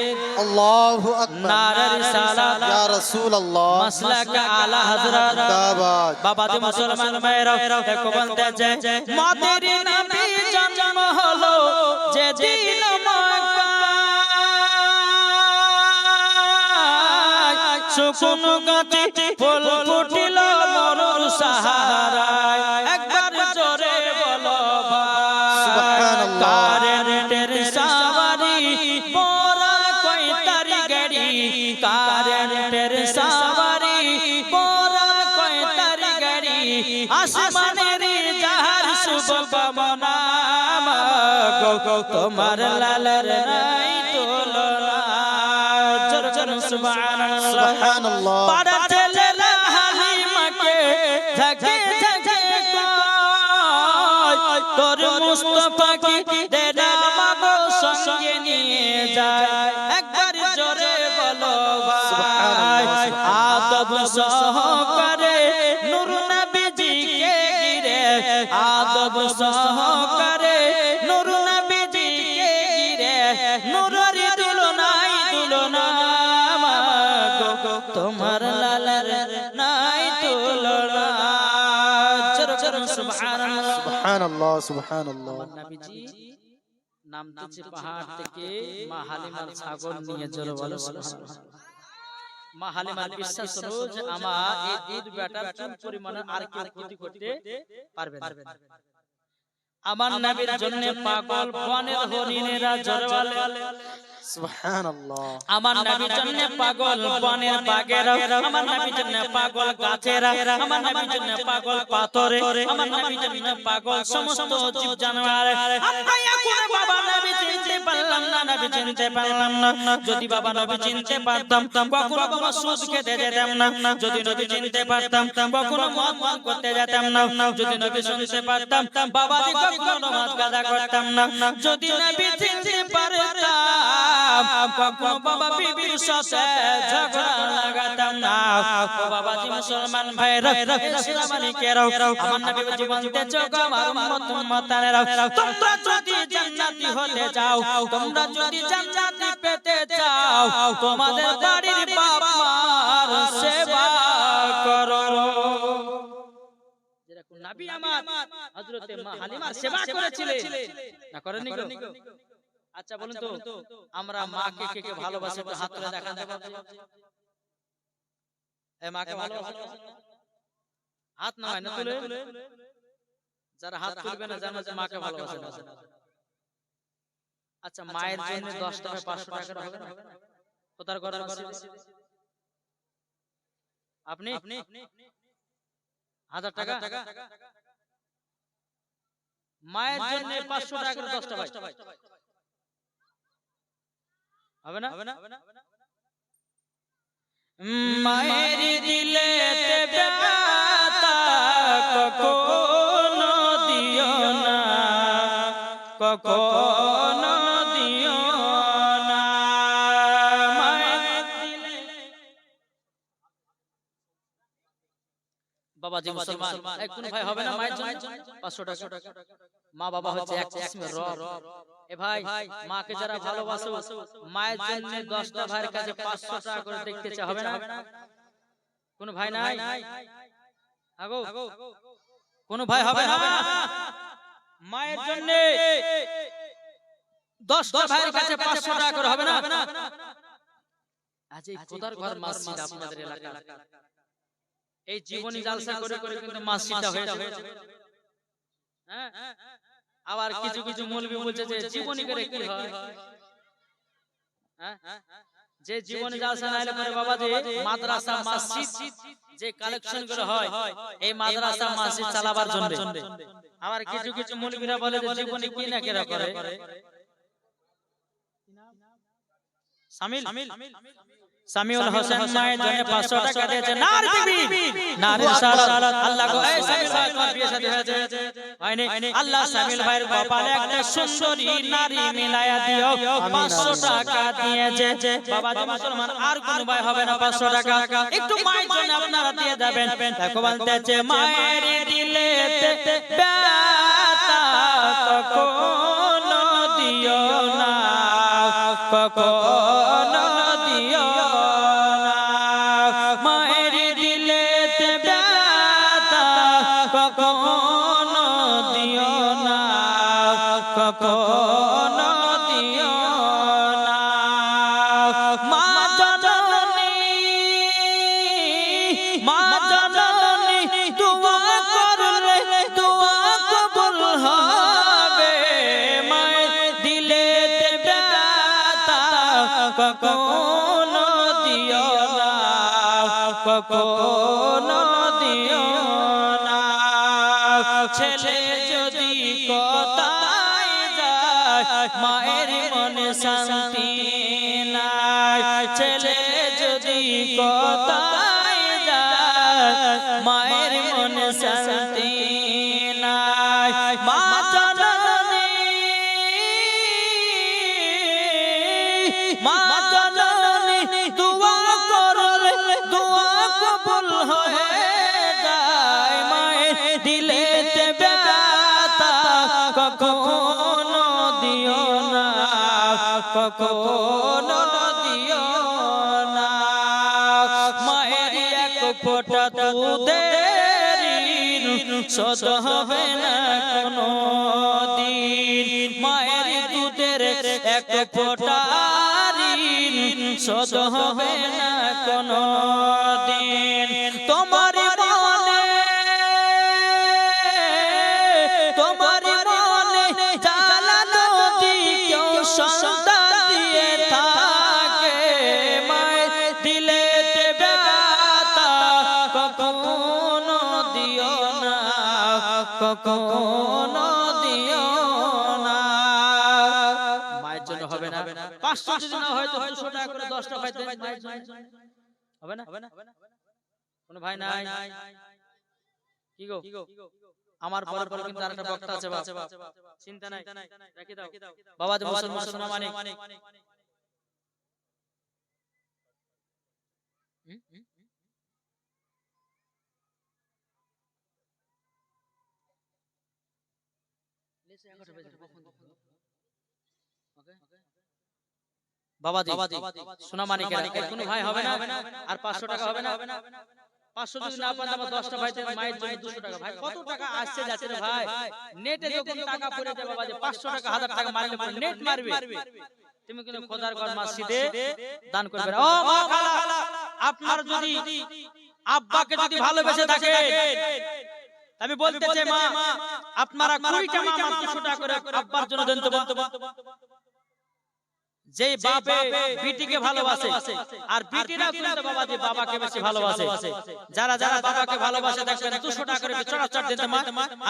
আল্লাহু আকবার। নারে রিসালাত ইয়া রাসূলুল্লাহ। মাসলাক আলা হযরত। জিন্দাবাদ। বাবা দি মুসলমান ভাইরা দেখো বলতেছে মদের নবী জন্ম হলো যেদিন মক্কায়, শুকনো গাছে ফুল ফুটিল মরুর সাহারায়, একবার জোরে বলো ভাই। সুবহানাল্লাহ। কারেন্টের সাওয়ারি মোরা কই তারি গাড়ি, কারেন্টের সাওয়ারি মোরা কই তারি গাড়ি, আসমানের জাহাজ শুভ কামনা গো তোমার লালার নাই তুলনা। জোরে জোরে সুবহানাল্লাহ। সুবহানাল্লাহ। পাড়া ছেলেরা হালিমাকে ঝাঁকে ঝাঁকে কয় তোর মুস্তাফাকে দেনা মাগো সঙ্গে নিয়ে যায়, একবার জোরে বলো ভাই। আদব সহকারে নূর নবীজিকে ঘিরে, আদব সহকারে নূর নবীজিকে ঘিরে, নূরের তুলনায় তুলনা মাগো তোমার লালার নাই তুলনা। জোরে জোরে সুবহানাল্লাহ। সুবহানাল্লাহ। সুবহানাল্লাহ। আমার নবীজি নামতেছে পাহাড় থেকে মা হালিমার ছাগল নিয়ে, জোরে বলো সুবহানাল্লাহ। মা হালিমার বিশ্বাস হলো যে আমার এই দুধ বেটার কোন পরিমাণে আর কেউ ক্ষতি করতে পারবে না। আমার নবীর জন্য পাগল বনের হরিণেরা জোরে বলে সুবহানাল্লাহ। আমার নবীর জন্য পাগল বনের বাঘেরা, আমার নবীর জন্য পাগল গাছেরা, আমার নবীর জন্য পাগল পাথরে, আমার নবীর জন্য পাগল সমস্ত জীব জানোয়ার। আমরা এখন বাবা নবী চিনতে পারলাম না, নবী চিনতে পারলাম না। যদি বাবা নবী চিনতে পারতাম কখনো বাবা সুদ খেতে যেতাম না, যদি নবী চিনতে পারতাম কখনো মদ পান করতে যেতাম না, যদি নবী শুনতে পারতাম বাবা কখনো নামাজ কাজা করতাম না, যদি নবী চিনতে পারতাম কখনো বাবা বিবির সাথে ঝগড়া লাগাতাম না। ও বাবা জি মুসলমান ভাইরা, ইসলামানিকেরা, আমার নবী জীবন দিয়েছো আমার উম্মত উম্মতানেরা, তোমরা যদি জান্নাতি হতে চাও, তোমরা যদি জান্নাতি পেতে চাও, তোমাদের বাড়ির বাপ মার সেবা করো। যেরকম নবী আমার হযরতে মা হালিমার সেবা করেছিলেন, না করেননি গো? আচ্ছা বলুন তো, আমরা মাকে কে কে ভালোবাসে একটু হাত তুলে দেখান তো বাবা। এই মাকে ভালোবাসেন না? হাত নামায় না তুলে। যারা হাত তুলবে না জানো যে মাকে ভালোবাসে না। আচ্ছা মায়ের জন্য 10 টাকা 500 টাকা হবে না? কোথার ঘর আছে? আপনি 1000 টাকা মায়ের জন্য 500 টাকা করে 10 টাকা হবে না? মায়ের দিলেতে ব্যথা কখনো দিও না, কখনো দিও না। মায়ের দিলে বাবা জি মুসলমান, এই কোন ভাই হবে না মায়ের জন্য 500 টাকা? মা বাবা হচ্ছে এক কিসমের রব। এ ভাই মাকে যারা ভালোবাসো মায়ের জন্য 10টা ভাইয়ের কাছে 500 টাকা করে দেখতে চা হবে না? কোন ভাই নাই? আগো কোন ভাই হবে না? মায়ের জন্য 10টা ভাইয়ের কাছে 500 টাকা করে হবে না? আজ এই খোদার ঘর মসজিদ আপনাদের এলাকা, এই জীবনী জালসা করে করে কিন্তু মসজিদটা হয়েছে। হ্যাঁ, আবার কিছু কিছু মৌলবি বলছে যে জীবনী করে কি হয়? হ্যাঁ, যে জীবনী জালসা না হলে পরে বাবা যে মাদ্রাসা মসজিদ যে কালেকশন গুলো হয় এই মাদ্রাসা মসজিদ চালাবার জন্য। আবার কিছু কিছু মৌলবিরা বলে যে জীবনী কি না কেরা করে। শামিল সামিউল হোসেন মায়ের জন্য 500 টাকা দিয়েছে। নারে তাকবীর, নারে রিসালাত। আল্লাহ গো এই সামিল ভাই তোমার বিয়ে শাদী হয়েছে হয়নি? আল্লাহ সামিল ভাইয়ের কপালে একটা সুন্দরী নারী মিলায়া দিও। 500 টাকা দিয়েছে। বাবা জি মুসলমান, আর কোন ভাই হবে না 500 টাকা? একটু মায়ের জন্য আপনারা দিয়ে যাবেন। দেখো বলতেছে মায়ের দিলেতে ব্যথা কখনো দিও না, কখনো দিও না। মায়ের দিলেতে ব্যথা কখনো দিও না, কখনো দিও না। মা জননী, মা জননী দোয়া করলে দোয়া কবুল হবে। মায়ের দিলেতে ব্যথা কখনো দিও না, কখনো দিও না। ছেলে যদি কোথায় যায় মায়ের মনে শান্তি নাই, ছেলে যদি কোথায় যায় মায়ের মনে শান্তি নাই। মা জননী, মা জননী দোয়া করলে দোয়া কবুল হয়ে যায়। মায়ের দিলেতে ব্যথা কখনো দিও না, কখনো দিও না। মায়ের এক ফোঁটা দুধের শোধ হবে না কোনো দিন। মায়ের দুধের এক ফোঁটা শোধ হবে না কোনো দিন। তোমার মনে, তোমার মনে কখনো দিও না। মায়ের জন্য হবে না, 500 যদি না হয় তো 200 টাকা করে 10টা ভাই দেন মায়ের জন্য। হবে না? কোন ভাই নাই? কি গো, আমার পরে পরে কিন্তু আরেকটা বক্তা আছে বাপ, চিন্তা নাই, রেখে দাও বাবা। মুসলমান সোনা মানে বাবা দি সোনা মানিকেরা, কোনো ভাই হবে না আর 500 টাকা হবে না? 500 যদি না পান আমার 10টা ভাই দেন মায়ের জন্য 200 টাকা। ভাই কত টাকা আসছে যাচ্ছে রে ভাই, নেটে যখন টাকা পড়ে যাবে বাবা, যে 500 টাকা 1000 টাকা মারলে পরে নেট মারবে। তুমি কিন্তু খোদার ঘর মসজিদে দান করবে। ও মা খালা, আপনার যদি আব্বাকে যদি ভালোবেসে থাকে, আমি বলতে চাই মা, আপনারা 20 টাকা আমার 200 টাকা করে আব্বার জন্য দেন তো। যে বাপে বিটিকে ভালোবাসে আর বিটিরা কিন্তু বাবা যে বাবাকে বেশি ভালোবাসে, যারা যারা বাবাকে ভালোবাসে দেখবেন 200 টাকা করে চড়াচড় দিতে মা,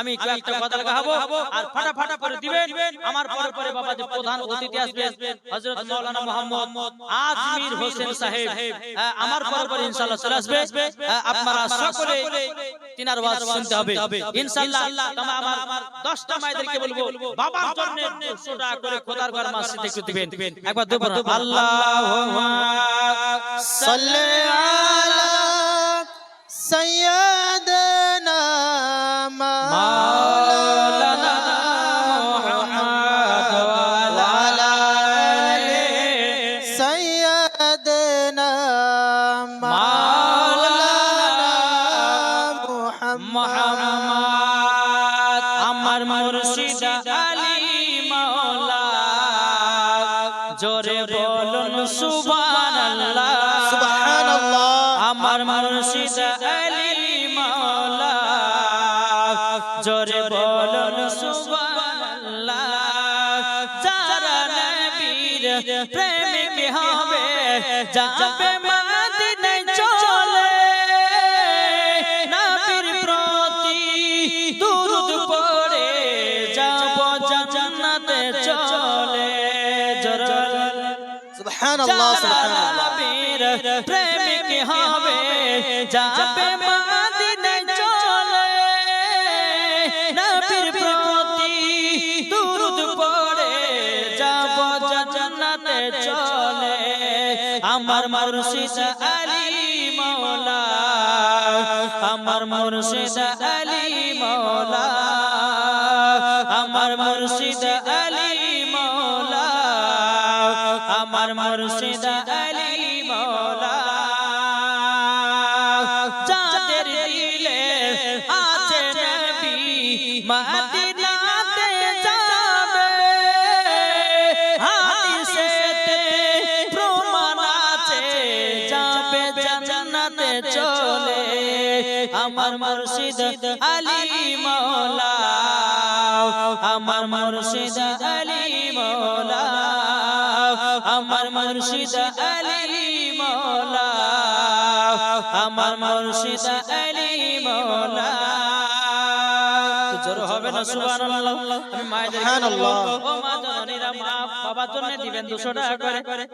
আমি কয়েকটা কথা লাগাবো আর ফাটাফাটা করে দিবেন। আমার পরে পরে বাবা যে প্রধান অতিথি আসবেন হযরত মাওলানা মোহাম্মদ আজমির হোসেন সাহেব, আমার পরে পরে ইনশাআল্লাহ চলে আসবে। আপনারা সকলে তিনার ওয়াজ শুনতে হবে ইনশাআল্লাহ। তবে আমার 10টা মায়েদেরকে বলবো বাবার জন্য 200 টাকা করে খোদার ঘর মসজিদে একটু দিবেন। একবার দেব না, আল্লাহুম্মা সাল্লি আলা সাইয়্যিদিনা মাওলানা মুহাম্মদ ওয়া আলা আলি সাইয়্যিদিনা মাওলানা মুহাম্মদ। আমার মুর্শিদ আলী মাওলা, জোরে বলুন সুবহানাল্লাহ সুবহানাল্লাহ। আমার মুর্শিদ আলী মাওলা, জোরে বলুন সুবহানাল্লাহ। যারা নবীর প্রেমিক হবে যাবে মদিনায় চলে, নবীর প্রতি দুরূদ পড়ে যাব জান্নাতে চলে। সুবহানাল্লাহ সুবহানাল্লাহ। প্রেমিক হবে যাবে মদিনায় চলে, নবীর প্রতি দুরূদ পড়ে যাব জান্নাতে চলে। আমার মুর্শিদ আলী মাওলা, আমার মুর্শিদ আলী মাওলা, আমার মুর্শিদ আলী মাওলা, আমার মুর্শিদ আলী মাওলা। যাদের দিলে আছে নবী মদিনাতে যাবে, হাদিসেতে প্রমাণ আছে যাবে জান্নাতে চলে। আমার মুর্শিদ আলী মাওলা, আমার মুর্শিদ আলী মাওলা, আমার মুর্শিদ আলী মাওলা, আমার মুর্শিদ আলী মাওলা। জোর হবে না সুবহানাল্লাহ। আমি মায়েদের সুবহানাল্লাহ। ও মা জননীরা, মা বাবার জন্য দিবেন 200 টাকা করে।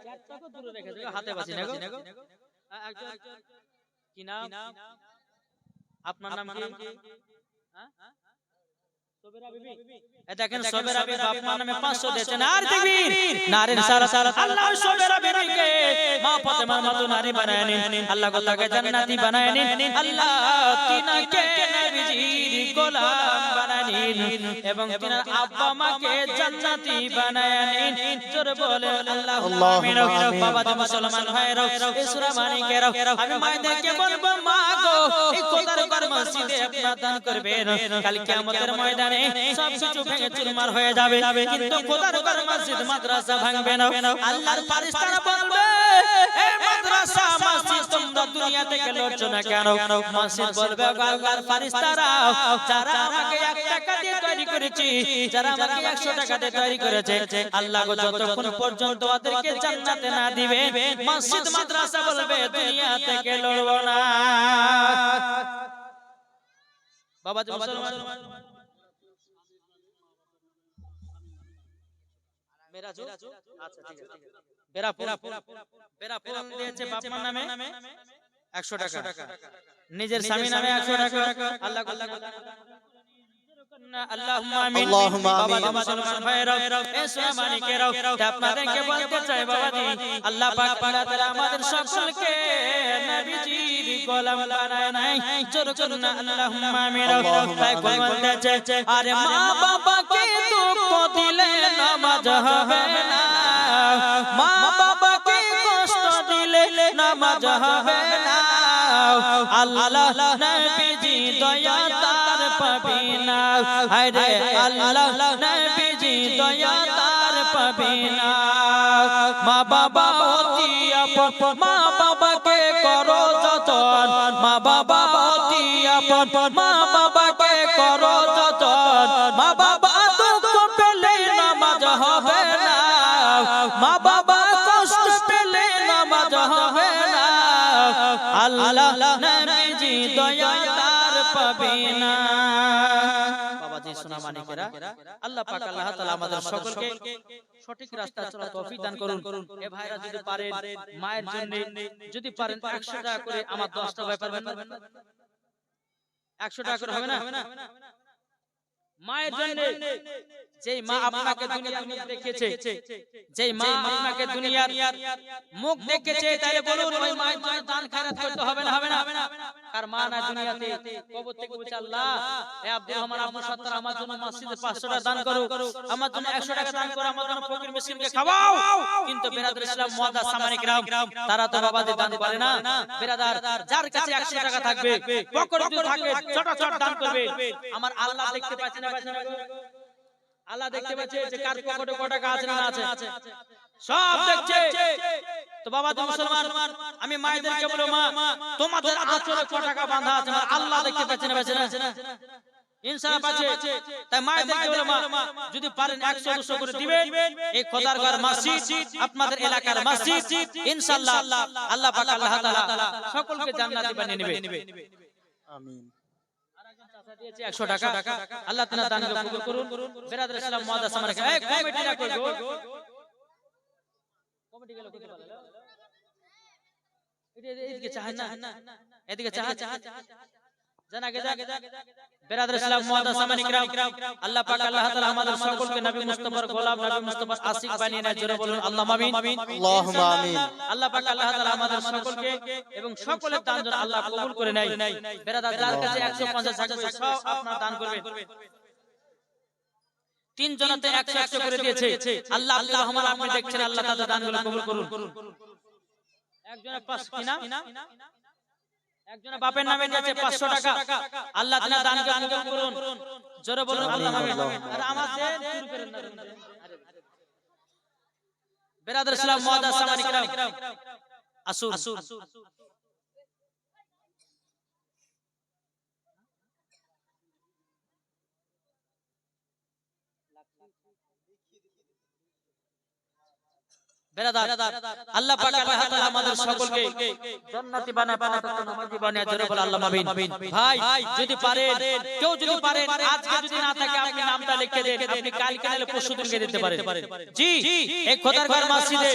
চারটাকে দূরে রেখে দিও, হাতে বাসি না গো। কি নাম আপনার? নাম কি? দেখেন সবেরা বিবি আপনার নামে 500 দিয়েছেন। আর তাকবীর, নারে সারা আল্লাহ সবেরা বিবিকে মা ফাতেমার মতো নারী বানায় নিন, আল্লাহ গো তাকে জান্নাতি বানায় নিন, আল্লাহ তিনাকে নবীজির গোলাম বানায় নিন এবং তিনার আব্বা মাকে জান্নাতি বানায় নিন। জোরে বলে আল্লাহুম্মা আমিন। বাবা তো মুসলমান ভাইরা, এই সূরা মানিকেরা আমি মায়েদেরকে বলবো মা গো, এই খোদার ঘর মসজিদে আপনারা দান করবেন। কাল কিয়ামতের ময়দানে সব কিছু ভেঙে চুরমার হয়ে যাবে, কিন্তু খোদার ঘর মসজিদ মাদ্রাসা ভাঙবে না। আল্লাহর ফেরেশতারা বলবে এই মাদ্রাসা মসজিদ তোমরা দুনিয়া থেকে লড়ছো না কেন? মসজিদ বলবে আল্লাহর ফেরেশতারা, যারা আমাকে 1 টাকা দিয়ে তৈরি করেছি, যারা আমাকে 100 টাকা দিয়ে তৈরি করেছে, আল্লাহ গো যতক্ষণ পর্যন্ত ওদেরকে জান্নাতে না দিবে মসজিদ মাদ্রাসা বলবে দুনিয়া থেকে লড়বো না। বাবাজি মুসলমান মেরা জো আচ্ছা ঠিক আছে বেরা ফুল দিয়েছে বাপ মার নামে 100 টাকা নিজের স্বামী নামে 100 টাকা আল্লাহ আল্লাহুম্মা আমিন আল্লাহুম্মা আমিন। বাবাজি মুসলমান ভাইরাও এ সোনা মানিকেরাও আপনাদেরকে বলতে চাই বাবাজি আল্লাহ পাক আল্লাহ তাআলা আমাদের সকলকে নবীজির গোলাম বানায় নাই জোর করুন আল্লাহুম্মা আমিন তাই বলতে চাই আরে মা বাবাকে দুঃখ দিলে নামাজ হবে না মা বাবাকে কষ্ট দিলে নামাজ হবে না আল্লাহ নবীজি দয়া তার পাবে না আরে আল্লাহ নবীজি দয়া তার পাবে না মা বাবা অতি আপন মা বাবাকে করো যতন মা বাবা অতি আপন মা বাবাকে করো যতন মা বাবা দুঃখ পেলে নামাজ হবে না মা বাবা কষ্ট পেলে নামাজ হবে না আল্লাহ নবীজি দয়া তার পাবে না বাবাজি সোনা মানিকেরা আল্লাহ পাক আল্লাহ তাআলা আমাদের সকলকে সঠিক রাস্তা চলার তৌফিক দান করুন এ ভাইরা যদি পারেন মায়ের জন্য যদি পারেন 100 টাকা করে আমার 10টা ভাই পারবেন না 100 টাকা করে হবে না মায়ের জন্য যেই মা আপনাকে দুনিয়ার মুখ দেখেছে যেই মা আপনাকে দুনিয়ার মুখ দেখেছে তাহলে বলুন ওই মায়ের জন্য দান খয়রাত করতে হবে না আর মা না দুনিয়াতে কবর থেকে বলছে আল্লাহ এ আব্দুর রহমান আব্দুল সত্তার আমার জন্য মসজিদে 500 টাকা দান করো আমার জন্য 100 টাকা দান করো আমার জন্য ফকির মিসকিনকে খাওয়াও কিন্তু বিরাদর ইসলাম মুআদ্দাস সামানি کرام তারা তো বাবাদের দান করে না বিরাদার যার কাছে 100 টাকা থাকবে পকেটে যদি থাকে ছোট ছোট দান করবে আমার আল্লাহ দেখতে পাচ্ছেন না আল্লাহ দেখতে পাচ্ছে যে কার পকেটে কত টাকা আছে না আছে সব দেখছে তো বাবা তুমি মুসলমান আমি মায়েদেরকে বলবো মা তোমাদের আঁচলে কত টাকা বাঁধা আছে আল্লাহ দেখতে পাচ্ছে না ইনসাফ আছে তাই মায়েদেরকে বলবো মা যদি পারেন 100 200 করে দিবেন এই খোদার ঘর মসজিদ আপনাদের এলাকার মসজিদ ইনশাআল্লাহ আল্লাহ পাক আল্লাহ তাআলা সকলকে জান্নাতি বানিয়ে নেবে আমিন 100 টাকা আল্লাহ তাআলা দান কবুল করুন বিরাদর ইসলাম মুআদ্দাস সামানি এই কমিটিরা কই গো কমিটি গেল কইতে পারলো এদিকে চাহেন না এদিকে চাহেন জানা গে বিরাদর ইসলাম মুআদ্দাস সামানি کرام আল্লাহ পাক আল্লাহ তাআলা আমাদের সকলকে নবী মুস্তাফার গোলাম নবী মুস্তাফার আশিক বানিয়ে নেয় জোরে বলুন আল্লাহুম্মা আমিন আল্লাহুম্মা আমিন আল্লাহ পাক আল্লাহ তাআলা আমাদের সকলকে এবং সকলের দান যেন আল্লাহ কবুল করে নেয় বিরাদর যার কাছে 150 থাকবে সব আপনারা দান করবেন তিন জনতে 100 করে দিয়েছে আল্লাহ আব্দুর রহমান আপনি দেখছেন আল্লাহ তাআলা দানগুলো কবুল করুন একজনের 5 কিনা একজনের বাপের নামে দিয়েছে 500 টাকা আল্লাহ তাআলা দানকে কবুল করুন জোরে বলুন আল্লাহ আমিন আর আমাদের শুরু করেন না বিরাদর ইসলাম মুআদ্দাস সামানি کرام আসুন বিরাদর আল্লাহ পাক আল্লাহ তাআলা আমাদের সকলকে জান্নাতি বানায় পানাতে নামাজি বানায় জোরে বল আল্লাহুম্মা আমিন ভাই যদি পারেন কেউ যদি পারেন আজকে যদি না থাকে আপনি নামটা লিখে দেন আপনি কালকে নালে পরশু দিনকে দিতে পারেন জি এই খোদার ঘর মসজিদে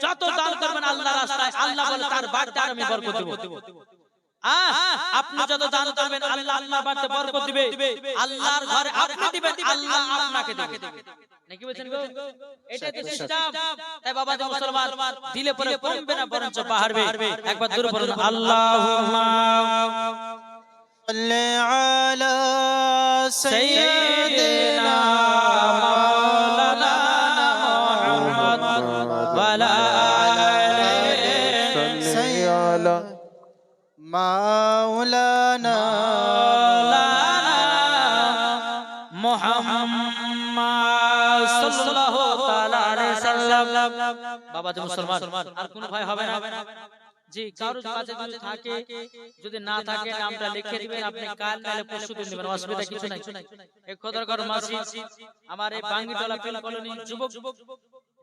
যত দান করবেন আল্লাহর রাস্তায় আল্লাহ বলে তার বাড়তে আমি বরকত দেব আপনি যত দান করবেন আল্লাহ আল্লাহ বাড়তে বরকত দিবে আল্লাহর ঘরে আপনি দিবেন আল্লাহ আপনাকে দিবে নাকি বলেন গো এটা তো সিস্টেম তাই বাবা যে মুসলমান দিলে পরে কমবে না বরঞ্চ বাড়বে একবার দূর বলুন আল্লাহুম্মা সাল্লি আলা সাইয়্যিদিনা মাওলানা মুহাম্মদ ওয়া আলা আলিহি সাইয়্যিদিনা মাওলানা মুহাম্মদ সাল্লাল্লাহু তাআলা আলাইহি সাল্লাম বাবা যে মুসলমান আর কোন ভয় হবে না জি কারোর কাছে যদি থাকে যদি না থাকে নামটা লিখে দিবেন আপনি কাল নালে পরশু দিন দিবেন অসুবিধা কিছু নাই এই খোদার ঘর মসজিদ আমার এই বাঙ্গিটলা পিল কলোনি যুবক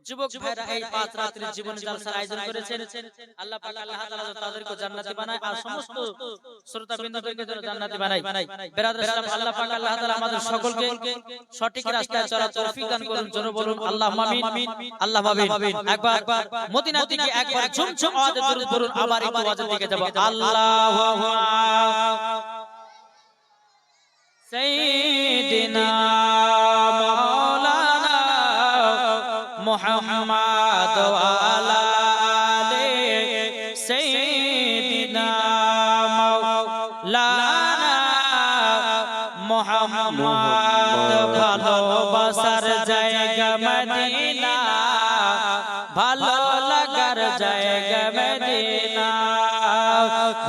যুবক ভাইরা এই 5 রাত্রির জীবন জলসার আয়োজন করেছেন আল্লাহ পাক আল্লাহ তাআলা তাদেরকে জান্নাতি বানায় আর সমস্ত শ্রোতাবৃন্দকে জান্নাতি বানায় বেরাদর ইসলাম আল্লাহ পাক আল্লাহ তাআলা আমাদের সকলকে সঠিক রাস্তায় চলার তৌফিক দান করুন জোরে বলুন আল্লাহুম্মা আমিন আল্লাহুম্মা আমিন একবার মদিনা থেকে একবার ঝুমঝুম আওয়াজে দরুদ পড়ুন আবার একটু আওয়াজের দিকে যাব আল্লাহুম্মা সাইয়্যিদিনা মাওলানা মুহাম্মদ ওয়া আলা আলি সাইয়্যিদিনা মাওলানা মুহাম্মদ ভালোবাসার জায়গা মদিনা ভালো লাগার জায়গা মদিনা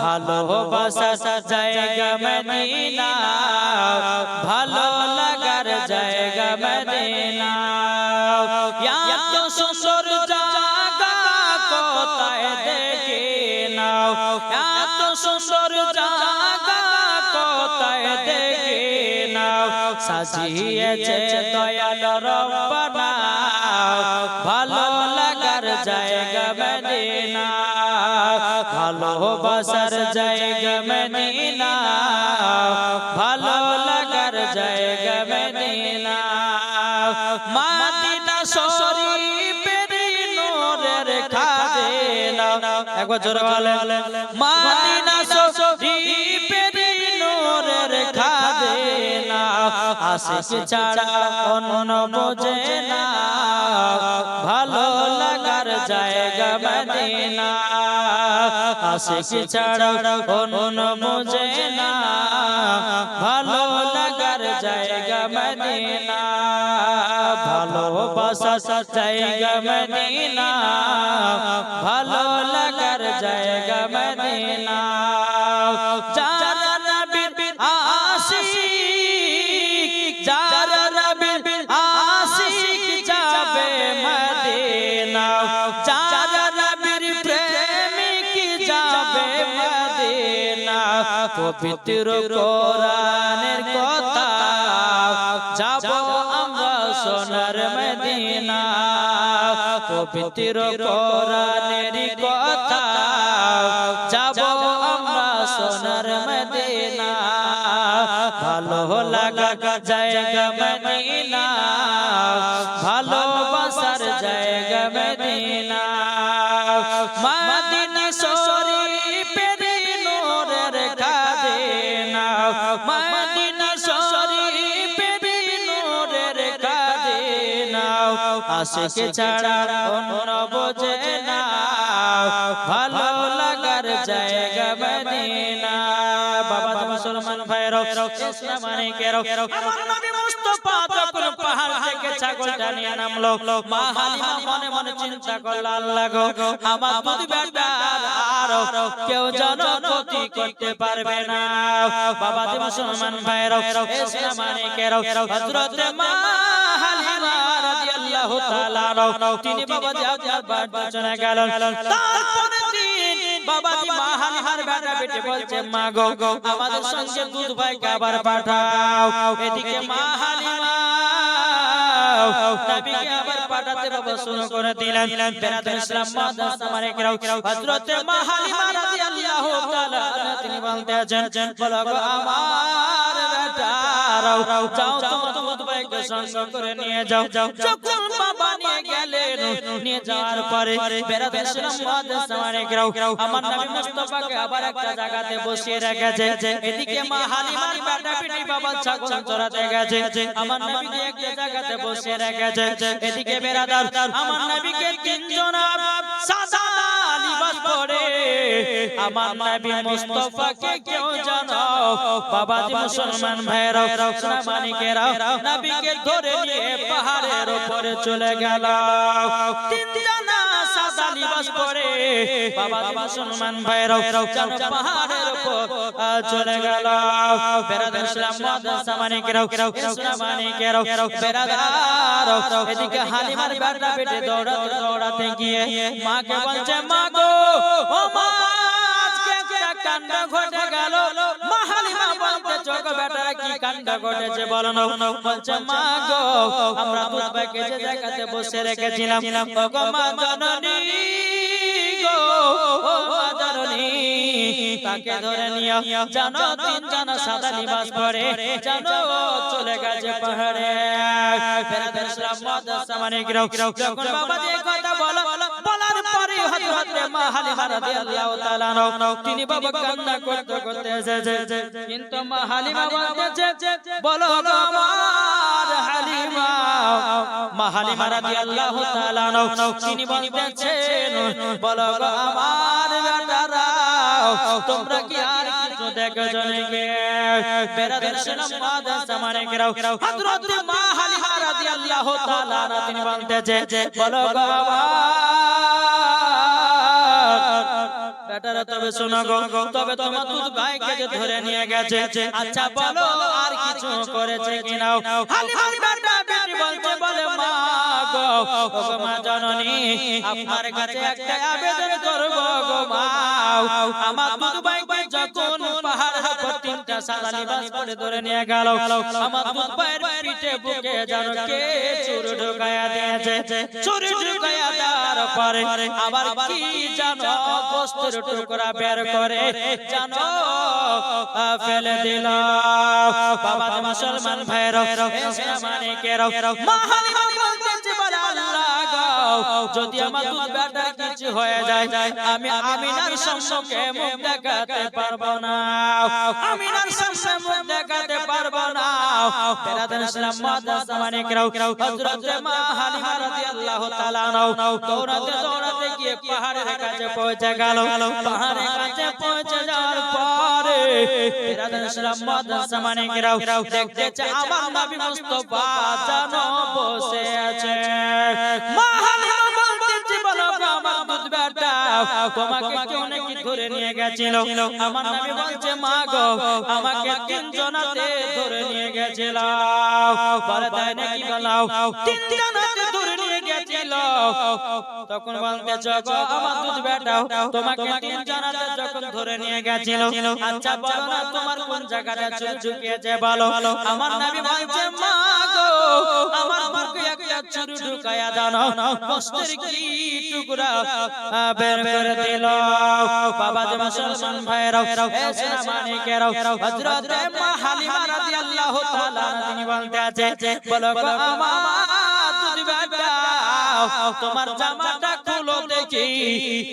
ভালোবাসার জায়গা মদিনা ভালো লাগার জায়গা মদিনা এত সুন্দর জায়গা কোথায় দেখি নাও এত সুন্দর জায়গা কোথায় দেখি নাও সাজিয়েছে দয়াল রব্বানা ভালো লাগার জায়গা মদিনা ভালোবাসার জায়গা মদিনা ভালো লাগার জায়গা মদিনা মদিনা শরীফের নূরের খাদেনা একবার জোরে বলেন মদিনা শরীফের নূরের খাদেনা আশিক ছাড়া অন্য বোঝে না ভালো লাগার জায়গা মদিনা আশিক ছাড়া অন্য বোঝে না ভালো লাগার জায়গা মদিনা ভালোবাসার জায়গা মদিনা ভালো লাগার জায়গা মদিনা যারা নবীর আশিক যারা নবীর আশিক যাবে মদিনা যারা নবীর প্রেমিক যাবে মদিনা পবিত্র কোরআনের কথা যাব আমরা সোনার মদিনা পবিত্র কোরআনের কথা যাব আমরা সোনার মদিনা ভালো লাগা জায়গা মদিনা ভালোবাসার জায়গা মদিনা মদিনা শরীফের নূরের খাদেনা মদিনা শরীফের নূরের খাদেনা আশিক ছাড়া অন্য বোঝে না ভালো লাগার জায়গা মদিনা বাবা মুসলমান ভাইরা ইসলাম মানিকেরও আমার নবী মুস্তাফা যখন পাহাড় থেকে ছাগলটা নিয়ে নামলো মা হালিমা মনে মনে চিন্তা করলো আল্লাহ গো আমার দুধ বেটার আর কেউ যেন ক্ষতি করতে পারবে না বাবা মুসলমান ভাইরা ইসলাম মানিকেরও হযরত মা হালিমা রাদিয়াল্লাহু তাআলা তিনি বাবাজি আপনার বাড়িতে চলে গেলেন তারপরের দিন বাবাজি মা হালিমার বেটা বেটি বলছে মা গো আমাদের সঙ্গে দুধ ভাই খাবার পাঠাও এদিকে মা হালিমা নবীকে আবার পাঠাতে বাবা শুরু করে দিলেন বেরাদুল ইসলাম মাদ্রাসা মানিকেরাও হযরত মা হালিমা রাদিয়াল্লাহু তাআলা তিনি বলতে আছেন বলো গো আমার বেটারাও যাও তোমার দুধ ভাইকে সঙ্গ করে নিয়ে যাও যখন বাবা নিয়ে গেলেন নিয়ে যাওয়ার পরে বেরাদুল ইসলাম মাদ্রাসা মানিকেরাও আমার নবী মুস্তাফাকে আবার একটা জায়গাতে বসিয়ে রেখেছে এদিকে মা হালিমার বেটা বেটি বাবা ছাগল চরাতে গেছে আমার নবীকে একটা জায়গাতে বসিয়ে রেখেছে এদিকে বেরাদার আমার নবীকে তিনজন সাদা লিবাস পরে আমার নবী মুস্তাফাকে কেউ জানো বাবাজি মুসলমান ভাইরা মানিকেরা নবীকে ধরে নিয়ে পাহাড়ের উপরে চলে গেল তিনজন সাদা লিবাস পরে বাবাজি মুসলমান ভাইরা পাহাড়ের উপর চলে গেল বেরাদার ইসলাম মাদ্রাসা মানিকেরা ইসলাম মানিকেরা বেরাদার এদিকে হালিমার বেটা বেটে দৌড়াতে দৌড়াতে গিয়ে মাকে বলছে মা গো ও মা আজকে একটা কাণ্ড ঘটে গেল মা হালিমা হালিমা বলতে চোখ বেটারা কি কাণ্ড ঘটেছে বলো না বলছে মা গো আমরা দুধবাইকে যে জায়গাতে বসে রেখেছিলাম ও গো মা জননী গো ও মা জননী তাকে ধরে নিও জানো তিন জানা সাদা লিবাস পরে জানো চলে গেছে পাহাড়ে বেরাদের ইসলাম মাদ্রাসা মানে কিরাও যখন বাবা যে কথা বলো বলার পরে হযরতে মা হালিমা রাদিয়াল্লাহু তাআলা আনহা তিনি বাবা কান্না করতে করতে এসেছে কিন্তু মা হালিমা বলতেছে বলো গো আমার হালিমা মা হালিমা রাদিয়াল্লাহু তাআলা আনহা তিনি বলতেছেন বলো গো আমার বেটারা তোমরা কি আর কিছু দেখছো নাকি বেরাদের ইসলাম মাদ্রাসা মানে কিরাও হযরতে মা হালিমা রাদিয়াল্লাহু তাআলা আনহা তিনি বলতেছে বলো গো বেটারা তবে শোনো গো তবে তোমার দুধ ভাইকে যে ধরে নিয়ে গেছে আচ্ছা বলো আর কিছু করেছে কিনা হালিমার বেটা বেটি বলতে বলে মা গো ও মা জননী আপনার কাছে একটা আবেদন করব গো মা আমার দুধ ভাইকে যখন পাহাড়ের উপর তিনটা সাদা লিবাস পরে ধরে নিয়ে গেল আমার দুধ ভাইয়ের পিঠে বুকে জানো কে চুর ঢুকায়া দিয়েছে চুর ঢুকায়া দেওয়ার পরে আবার কি জানো গোস্তের টুকরা বের করে জানো ফেলে দিল বাবা মুসলমান ভাইরা মানিকেরা মা হালিমা বলতেছে বলে আল্লাহ গো যদি আমার দুধ বেটার কিছু হয়ে যায় আমি আমিনার সম্মুখে মুখ দেখাতে পারবো না আমিনার সামনে মুখ দেখাতে পারবো না বেরাদের ইসলাম মাদ্রাসা মানিকেরা হযরতে মা হালিমা রাদিয়াল্লাহু তাআলা আনহা দৌড়াতে দৌড়াতে গিয়ে পাহাড়ের কাছে পৌঁছে গেল পাহাড়ের কাছে পৌঁছে যাওয়ার পরে বেরাদের ইসলাম মাদ্রাসা মানিকেরা দেখতেছে আমার নবী মুস্তাফা জানো বসে আছে মা হালিমা বলতেছে বলো আমার দুধ বেটা তোমাকে কেউ নাকি ধরে নিয়ে গেছিল আমার নবী বলছে মা গো আমাকে তিনজনাতে ধরে নিয়ে গেছিল বলে তাই নাকি বলাও তিনজনাতে ধরে নিয়ে গেছিল তখন বলতেছে গো আমার দুধ বেটা তোমাকে তিনজনাতে যখন ধরে নিয়ে গেছিল আচ্ছা বলো না তোমার কোন জায়গাটা চুল ঢুকিয়েছে বলো আমার নবী বলছে মা গো আমার বুকে একটা চুল ঢুকায়া দাও গোস্তের কি টুকরা বের করে দিল বাবা যে মুসলমান ভাইরা এসে মানিকেরা হযরতে মা হালিমা রাদিয়াল্লাহু তাআলা তিনি বলতে আছে বলো গো আমার দুধ বেটা তোমার জামাটা খুলো দেখি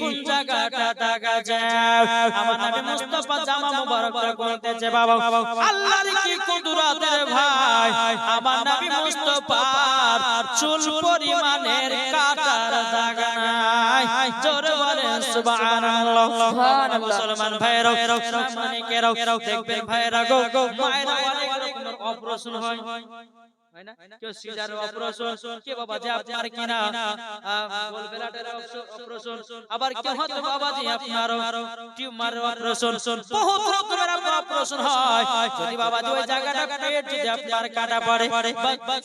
কোন জায়গাটা দাগা যায় আমার নবী মুস্তাফা জামা মুবারকটা বলতেছে বাবা আল্লাহর কি কুদরত রে ভাই আমার নবী মুস্তাফার চুল পরিমাণের কাটার জায়গা নাই জোরে বলেন সুবহানাল্লাহ সুবহানাল্লাহ মুসলমান ভাইরা মানিকেরা দেখবেন ভাইরা গো মায়েরা অনেক রকমের অপারেশন হয় না কেউ সিজার অপারেশন কে বাবা যে আপনার কিনা গোলবেলাটের অপারেশন আবার কেউ হয়তো বাবা জি আপনার টিউমার অপারেশন বহুত রকমের অপারেশন হয় যদি বাবা জি ওই জায়গাটা পেট যদি আপনার কাটা পড়ে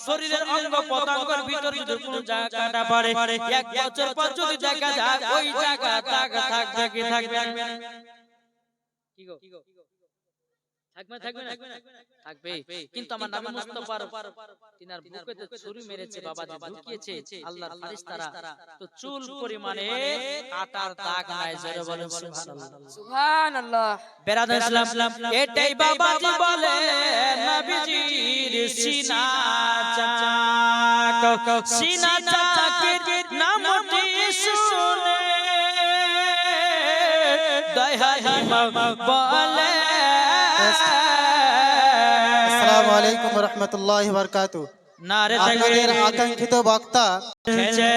শরীরের অঙ্গ প্রত্যঙ্গের ভিতর যদি কোনো জায়গা কাটা পড়ে এক বছর পর যদি দেখা যায় ওই জায়গা দাগ থাকবে কি থাকবে কি গো থাকবে না থাকবে কিন্তু আমার নবী মুস্তাফার তিনার বুকেতে ছুরি মেরেছে বাবা ঢুকিয়েছে আল্লাহর ফেরেশতারা তো চুল পরিমাণে কাটার দাগ নাই জোরে বলেন সুবহানাল্লাহ সুবহানাল্লাহ বেরাদার ইসলাম এটাই বাবাজি বলে নবীজির সিনা চাকের নামটি শুনে দয়াহিমা বলে আসসালামু আলাইকুম ওয়া রাহমাতুল্লাহি ওয়া বারাকাতুহু নারে আপনাদের আকাঙ্ক্ষিত বক্তা খেলছে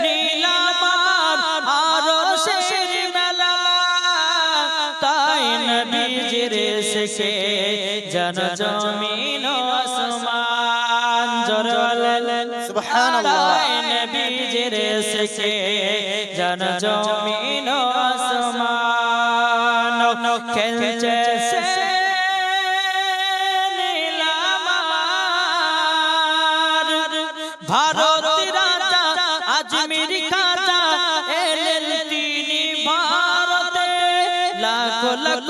নীলামার আরশের মেলা তাই নবীজির শেখে জন জমিন আসমান জোরে সুবহানাল্লাহ তাই নবীজির শেখে জন জমিন আসমান খেলছে নীলামার ভারত রাজা আজমি লাখ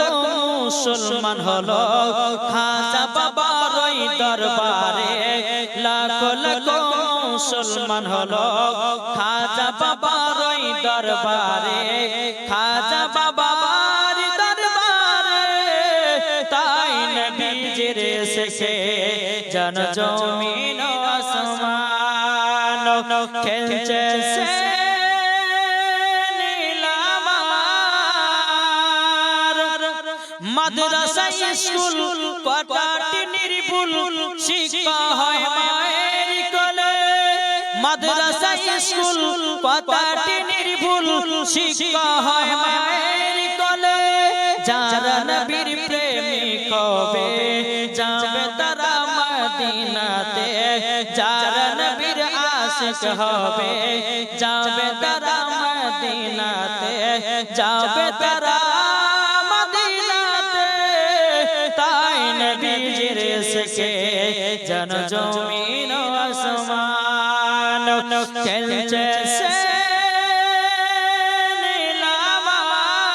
মুসলমান হলো খাজা বাবার ওই দরবারে, লাখ লাখ মুসলমান হলো খাজা বাবার ওই দরবারে, খাজা বাবার দরবারে, তাই নবীজির এসেছে জন জমিন আসমান, খেলছে সে মাদ্রাসা স্কুল কটাটি নির্ভুল শিক্ষা হয় মায়ের কোলে, মাদ্রাসা স্কুল কটাটি নির্ভুল শিক্ষা হয় মায়ের কোলে, যারা নবীর প্রেমিক হবে যাবে তারা মদিনাতে, যারা নবীর আশিক হবে যাবে তারা মদিনাতে, যাবে তারা তাই নবীজির এসেছে জন জমিন আসমান, খেলছে সে নীলামার।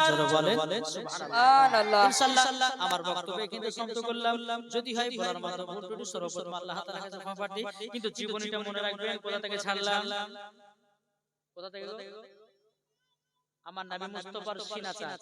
জোরে বলেন সুবহানাল্লাহ। ইনশাআল্লাহ আমার বক্তব্য কিন্তু সমাপ্ত করলাম। যদি হয় বলার মতো ভুল সর্বপ্রথম আল্লাহ তাআলার কাছে ক্ষমা প্রার্থী, কিন্তু জীবনীটা মনে রাখবেন কোথা থেকে ছাড়লাম, কোথা থেকে আমার নবী মুস্তাফার সিনা চাঁদ।